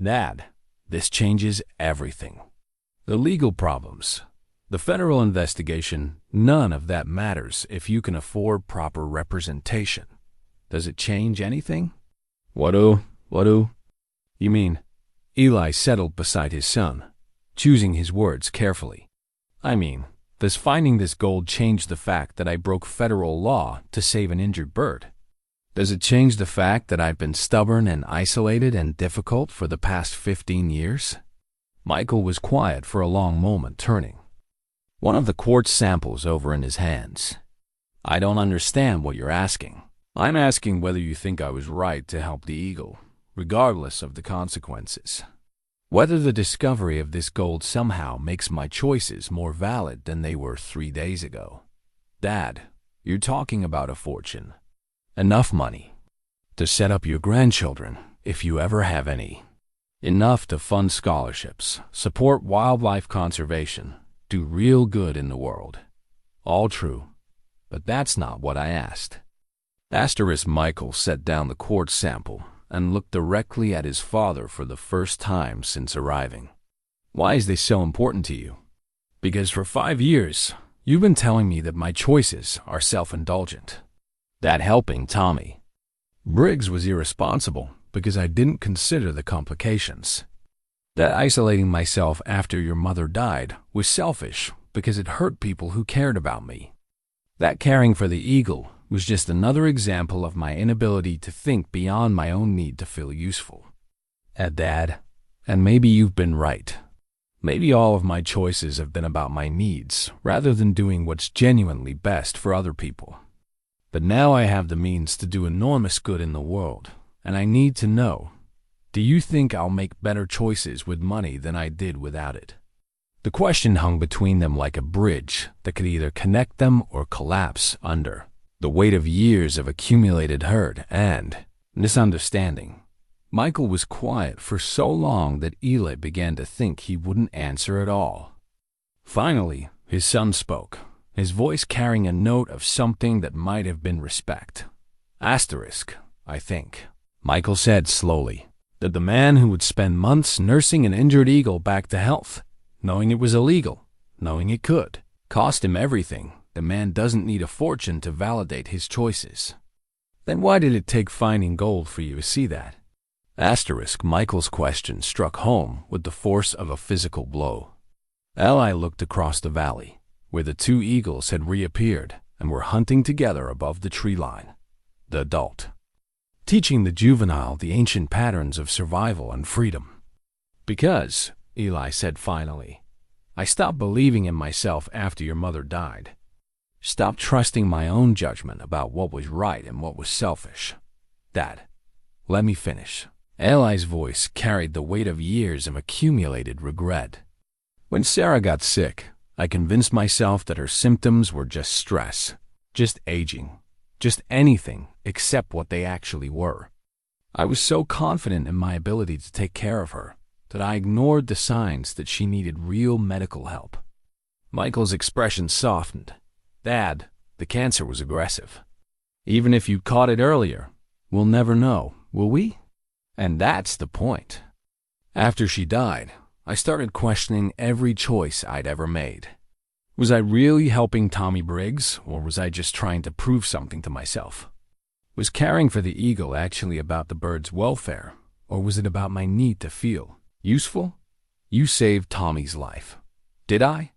"Dad, this changes everything. The legal problems, the federal investigation, none of that matters if you can afford proper representation. Does it change anything?" What do you mean?" Eli settled beside his son, choosing his words carefully. "I mean, does finding this gold change the fact that I broke federal law to save an injured bird? Does it change the fact that I've been stubborn and isolated and difficult for the past 15 years? Michael was quiet for a long moment, turning one of the quartz samples over in his hands. "I don't understand what you're asking." "I'm asking whether you think I was right to help the Eagle, regardless of the consequences. Whether the discovery of this gold somehow makes my choices more valid than they were 3 days ago." "Dad, you're talking about a fortune. Enough money to set up your grandchildren, if you ever have any. Enough to fund scholarships, support wildlife conservation, do real good in the world. All true, but that's not what I asked." Michael set down the quartz sample, and looked directly at his father for the first time since arriving. "Why is this so important to you?" "Because for 5 years, you've been telling me that my choices are self-indulgent. That helping Tommy Briggs was irresponsible because I didn't consider the complications. That isolating myself after your mother died was selfish because it hurt people who cared about me. That caring for the eagle was just another example of my inability to think beyond my own need to feel useful." Dad, and maybe you've been right. Maybe all of my choices have been about my needs rather than doing what's genuinely best for other people. But now I have the means to do enormous good in the world, and I need to know, do you think I'll make better choices with money than I did without it? The question hung between them like a bridge that could either connect them or collapse under the weight of years of accumulated hurt and misunderstanding. Michael was quiet for so long that Eli began to think he wouldn't answer at all. Finally, his son spoke, his voice carrying a note of something that might have been respect. "Asterisk, I think," Michael said slowly, "that the man who would spend months nursing an injured eagle back to health, knowing it was illegal, knowing it could cost him everything, the man doesn't need a fortune to validate his choices. Then why did it take finding gold for you to see that?" Asterisk, Michael's question struck home with the force of a physical blow. Eli looked across the valley, where the 2 eagles had reappeared and were hunting together above the tree line. The adult, teaching the juvenile the ancient patterns of survival and freedom. "Because," Eli said finally, "I stopped believing in myself after your mother died. Stopped trusting my own judgment about what was right and what was selfish. Dad, let me finish." Eli's voice carried the weight of years of accumulated regret. "When Sarah got sick, I convinced myself that her symptoms were just stress, just aging, just anything except what they actually were. I was so confident in my ability to take care of her that I ignored the signs that she needed real medical help." Michael's expression softened. "Dad, the cancer was aggressive. Even if you caught it earlier, we'll never know, will we? And that's the point. After she died, I started questioning every choice I'd ever made. Was I really helping Tommy Briggs, or was I just trying to prove something to myself? Was caring for the eagle actually about the bird's welfare, or was it about my need to feel useful? You saved Tommy's life. Did I?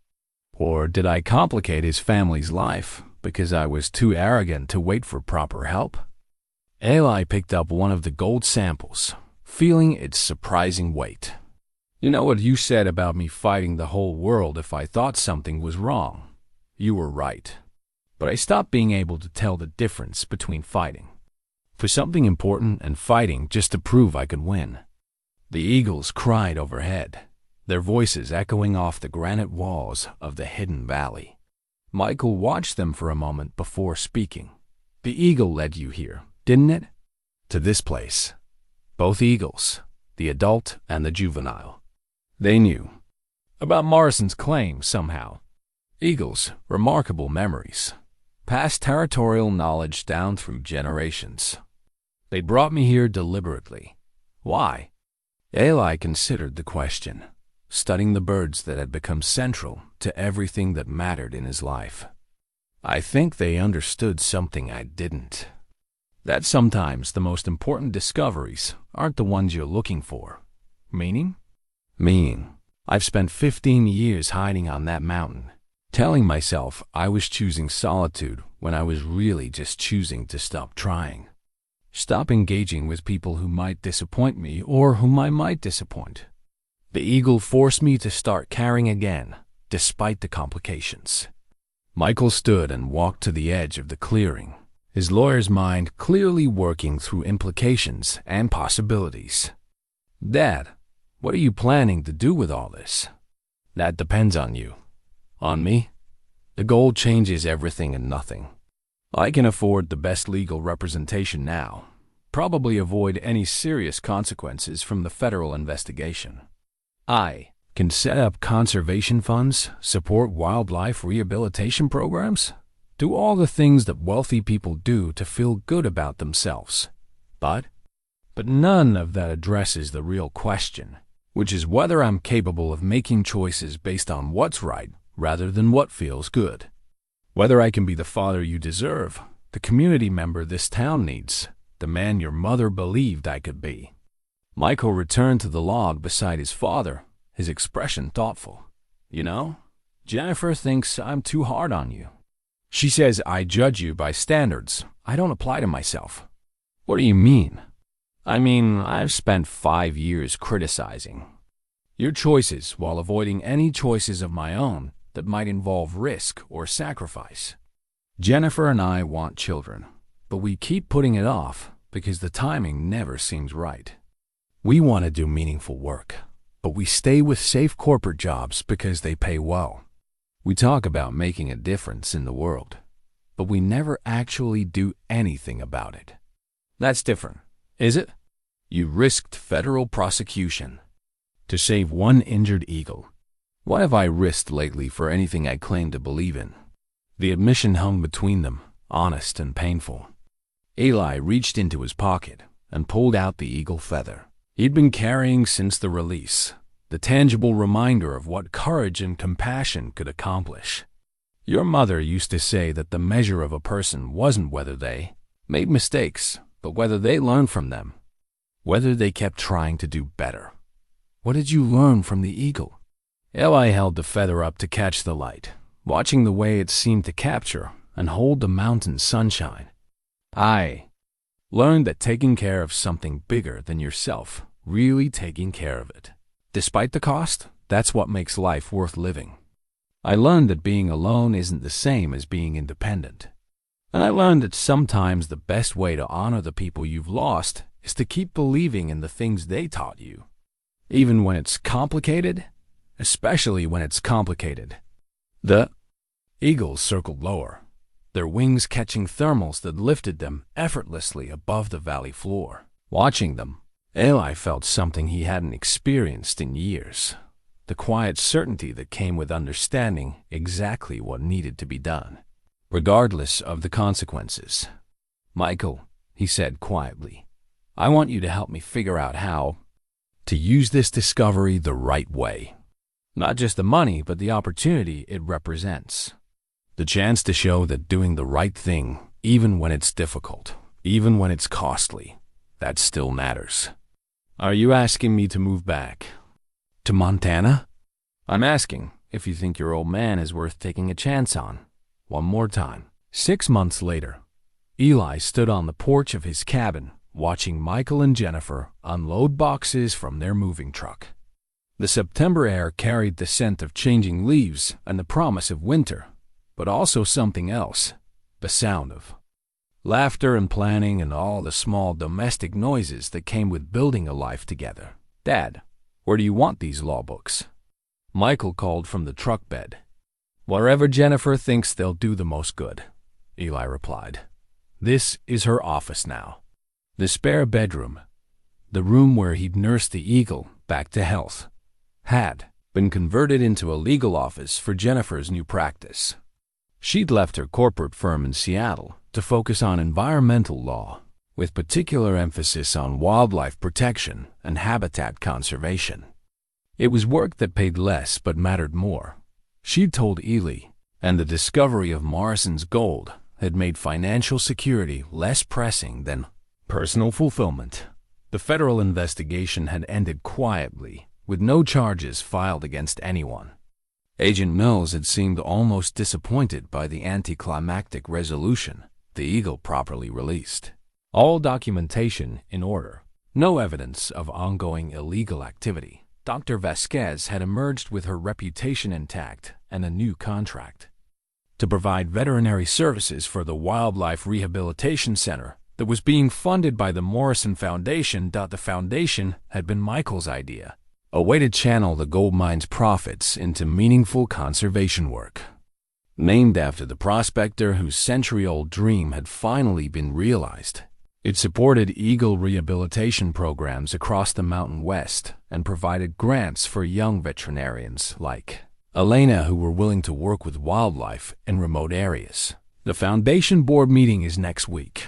Or did I complicate his family's life because I was too arrogant to wait for proper help?" Eli picked up one of the gold samples, feeling its surprising weight. "You know what you said about me fighting the whole world if I thought something was wrong? You were right. But I stopped being able to tell the difference between fighting for something important and fighting just to prove I could win." The eagles cried overhead, their voices echoing off the granite walls of the hidden valley. Michael watched them for a moment before speaking. "The eagle led you here, didn't it? To this place." Both eagles, the adult and the juvenile. They knew about Morrison's claim somehow. Eagles, remarkable memories, passed territorial knowledge down through generations. They brought me here deliberately. Why? Eli considered the question, studying the birds that had become central to everything that mattered in his life. "I think they understood something I didn't. That sometimes the most important discoveries aren't the ones you're looking for. Meaning? Meaning. I've spent 15 years hiding on that mountain, telling myself I was choosing solitude when I was really just choosing to stop trying. Stop engaging with people who might disappoint me or whom I might disappoint. The eagle forced me to start caring again, despite the complications." Michael stood and walked to the edge of the clearing, his lawyer's mind clearly working through implications and possibilities. "Dad, what are you planning to do with all this?" "That depends on you." "On me?" "The gold changes everything and nothing. I can afford the best legal representation now, probably avoid any serious consequences from the federal investigation. I can set up conservation funds, support wildlife rehabilitation programs, do all the things that wealthy people do to feel good about themselves. But But none of that addresses the real question, which is whether I'm capable of making choices based on what's right rather than what feels good. Whether I can be the father you deserve, the community member this town needs, the man your mother believed I could be. Michael returned to the log beside his father, his expression thoughtful. You know, Jennifer thinks I'm too hard on you. She says I judge you by standards I don't apply to myself. What do you mean? I mean, I've spent 5 years criticizing your choices while avoiding any choices of my own that might involve risk or sacrifice. Jennifer and I want children, but we keep putting it off because the timing never seems right. We want to do meaningful work, but we stay with safe corporate jobs because they pay well. We talk about making a difference in the world, but we never actually do anything about it. That's different, is it? You risked federal prosecution to save one injured eagle. What have I risked lately for anything I claim to believe in? The admission hung between them, honest and painful. Eli reached into his pocket and pulled out the eagle feather he'd been carrying since the release, the tangible reminder of what courage and compassion could accomplish. Your mother used to say that the measure of a person wasn't whether they made mistakes, but whether they learned from them, whether they kept trying to do better. What did you learn from the eagle? Eli held the feather up to catch the light, watching the way it seemed to capture and hold the mountain's sunshine. I learned that taking care of something bigger than yourself, really taking care of it, despite the cost, that's what makes life worth living. I learned that being alone isn't the same as being independent. And I learned that sometimes the best way to honor the people you've lost is to keep believing in the things they taught you, even when it's complicated, especially when it's complicated. The eagles circled lower, their wings catching thermals that lifted them effortlessly above the valley floor. Watching them, Eli felt something he hadn't experienced in years, the quiet certainty that came with understanding exactly what needed to be done, regardless of the consequences. Michael, he said quietly, I want you to help me figure out how to use this discovery the right way. Not just the money, but the opportunity it represents. The chance to show that doing the right thing, even when it's difficult, even when it's costly, that still matters. Are you asking me to move back to Montana? I'm asking if you think your old man is worth taking a chance on. One more time. 6 months later, Eli stood on the porch of his cabin, watching Michael and Jennifer unload boxes from their moving truck. The September air carried the scent of changing leaves and the promise of winter, but also something else, the sound of laughter and planning and all the small domestic noises that came with building a life together. Dad, where do you want these law books? Michael called from the truck bed. Wherever Jennifer thinks they'll do the most good, Eli replied. This is her office now. The spare bedroom, the room where he'd nursed the eagle back to health, had been converted into a legal office for Jennifer's new practice. She'd left her corporate firm in Seattle to focus on environmental law, with particular emphasis on wildlife protection and habitat conservation. It was work that paid less but mattered more. She'd told Eli, and the discovery of Morrison's gold had made financial security less pressing than personal fulfillment. The federal investigation had ended quietly, with no charges filed against anyone. Agent Mills had seemed almost disappointed by the anticlimactic resolution, the eagle properly released. All documentation in order. No evidence of ongoing illegal activity. Dr. Vasquez had emerged with her reputation intact and a new contract to provide veterinary services for the Wildlife Rehabilitation Center that was being funded by the Morrison Foundation. The foundation had been Michael's idea, a way to channel the gold mine's profits into meaningful conservation work. Named after the prospector whose century-old dream had finally been realized, it supported eagle rehabilitation programs across the Mountain West and provided grants for young veterinarians like Elena who were willing to work with wildlife in remote areas. The foundation board meeting is next week,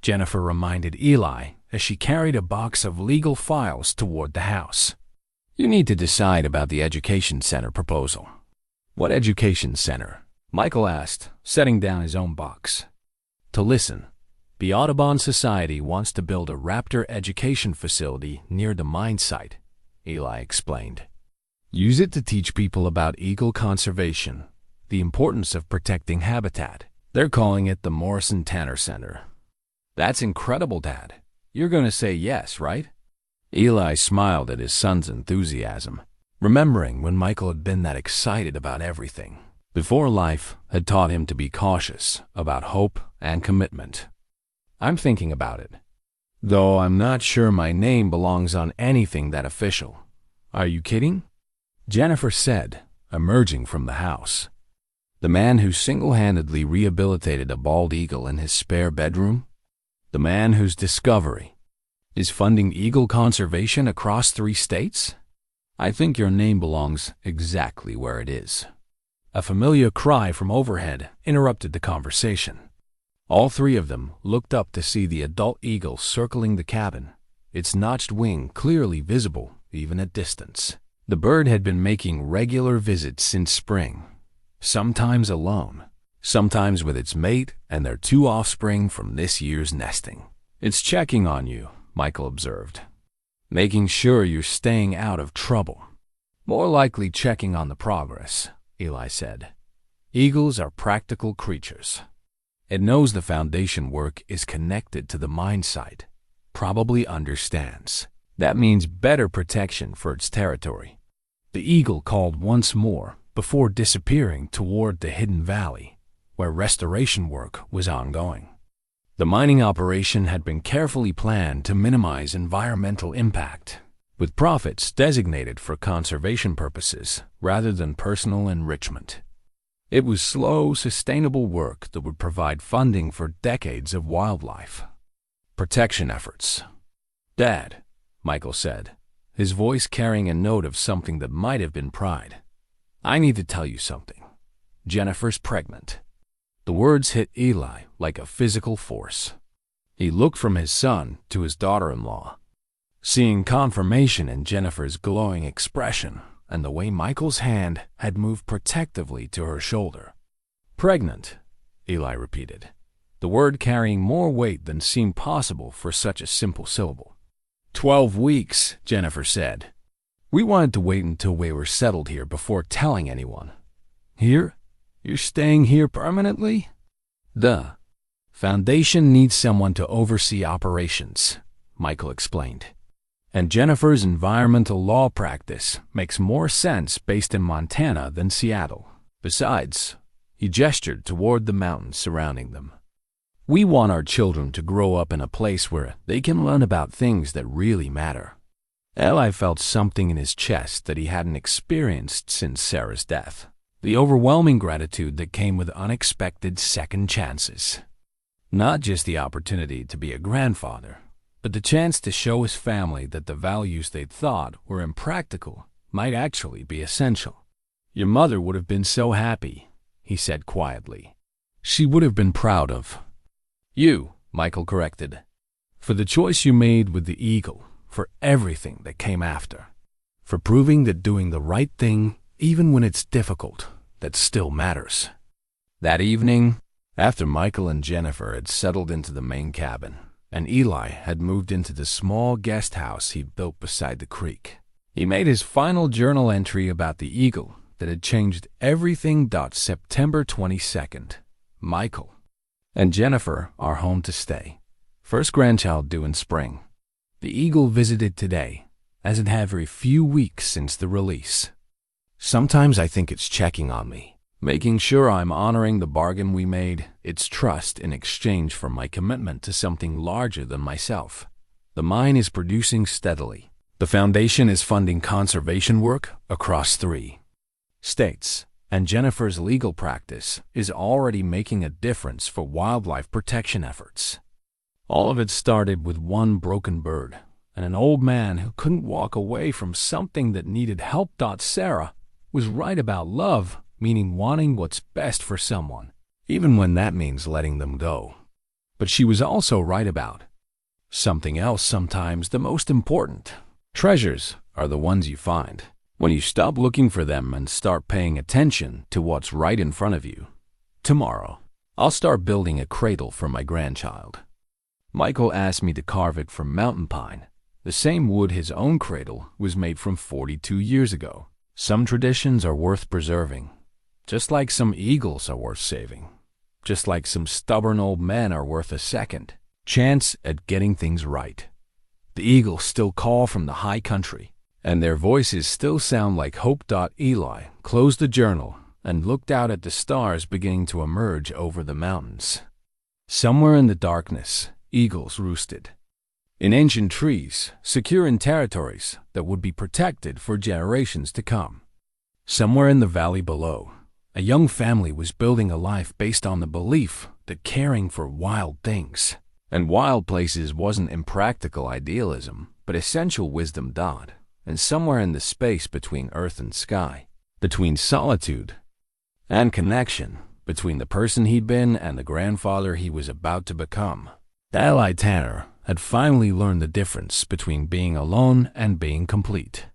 Jennifer reminded Eli as she carried a box of legal files toward the house. "You need to decide about the education center proposal." "What education center?" Michael asked, setting down his own box. "To listen. The Audubon Society wants to build a raptor education facility near the mine site," Eli explained. "Use it to teach people about eagle conservation, the importance of protecting habitat. They're calling it the Morrison Tanner Center." "That's incredible, Dad. You're going to say yes, right?" Eli smiled at his son's enthusiasm, remembering when Michael had been that excited about everything, before life had taught him to be cautious about hope and commitment. "I'm thinking about it, though I'm not sure my name belongs on anything that official." "Are you kidding?" Jennifer said, emerging from the house. "The man who single-handedly rehabilitated a bald eagle in his spare bedroom? The man whose discovery is funding eagle conservation across 3 states? I think your name belongs exactly where it is." A familiar cry from overhead interrupted the conversation. All 3 of them looked up to see the adult eagle circling the cabin, its notched wing clearly visible even at distance. The bird had been making regular visits since spring, sometimes alone, sometimes with its mate and their 2 offspring from this year's nesting. "It's checking on you," Michael observed, "making sure you're staying out of trouble." "More likely checking on the progress," Eli said. "Eagles are practical creatures. It knows the foundation work is connected to the mine site, probably understands. That means better protection for its territory." The eagle called once more before disappearing toward the hidden valley, where restoration work was ongoing. The mining operation had been carefully planned to minimize environmental impact, with profits designated for conservation purposes rather than personal enrichment. It was slow, sustainable work that would provide funding for decades of wildlife protection efforts. "Dad," Michael said, his voice carrying a note of something that might have been pride, "I need to tell you something. Jennifer's pregnant." The words hit Eli like a physical force. He looked from his son to his daughter-in-law, seeing confirmation in Jennifer's glowing expression and the way Michael's hand had moved protectively to her shoulder. "Pregnant," Eli repeated, the word carrying more weight than seemed possible for such a simple syllable. 12 weeks, Jennifer said. "We wanted to wait until we were settled here before telling anyone." "Here? You're staying here permanently?" "The Foundation needs someone to oversee operations," Michael explained. "And Jennifer's environmental law practice makes more sense based in Montana than Seattle. Besides," he gestured toward the mountains surrounding them, "we want our children to grow up in a place where they can learn about things that really matter." Eli felt something in his chest that he hadn't experienced since Sarah's death. The overwhelming gratitude that came with unexpected second chances. Not just the opportunity to be a grandfather, but the chance to show his family that the values they'd thought were impractical might actually be essential. "Your mother would have been so happy," he said quietly. "She would have been proud of you," Michael corrected, "for the choice you made with the eagle, for everything that came after, for proving that doing the right thing, even when it's difficult, that still matters." That evening, after Michael and Jennifer had settled into the main cabin, and Eli had moved into the small guest house he built beside the creek, he made his final journal entry about the eagle that had changed everything. September 22nd. Michael and Jennifer are home to stay. First grandchild due in spring. The eagle visited today, as it had every few weeks since the release. Sometimes I think it's checking on me, making sure I'm honoring the bargain we made, its trust in exchange for my commitment to something larger than myself. The mine is producing steadily. The foundation is funding conservation work across 3 states, and Jennifer's legal practice is already making a difference for wildlife protection efforts. All of it started with one broken bird and an old man who couldn't walk away from something that needed help. Sarah was right about love, meaning wanting what's best for someone, even when that means letting them go. But she was also right about Something else, sometimes the most important. Treasures are the ones you find when you stop looking for them and start paying attention to what's right in front of you. Tomorrow, I'll start building a cradle for my grandchild. Michael asked me to carve it from mountain pine, the same wood his own cradle was made from 42 years ago. Some traditions are worth preserving, just like some eagles are worth saving, just like some stubborn old men are worth a second chance at getting things right. The eagles still call from the high country, and their voices still sound like hope. Eli closed the journal and looked out at the stars beginning to emerge over the mountains. Somewhere in the darkness, eagles roosted. In ancient trees, secure in territories that would be protected for generations to come. Somewhere in the valley below, a young family was building a life based on the belief that caring for wild things and wild places wasn't impractical idealism, but essential wisdom. And somewhere in the space between earth and sky, between solitude and connection, between the person he'd been and the grandfather he was about to become, Eli Tanner had finally learned the difference between being alone and being complete.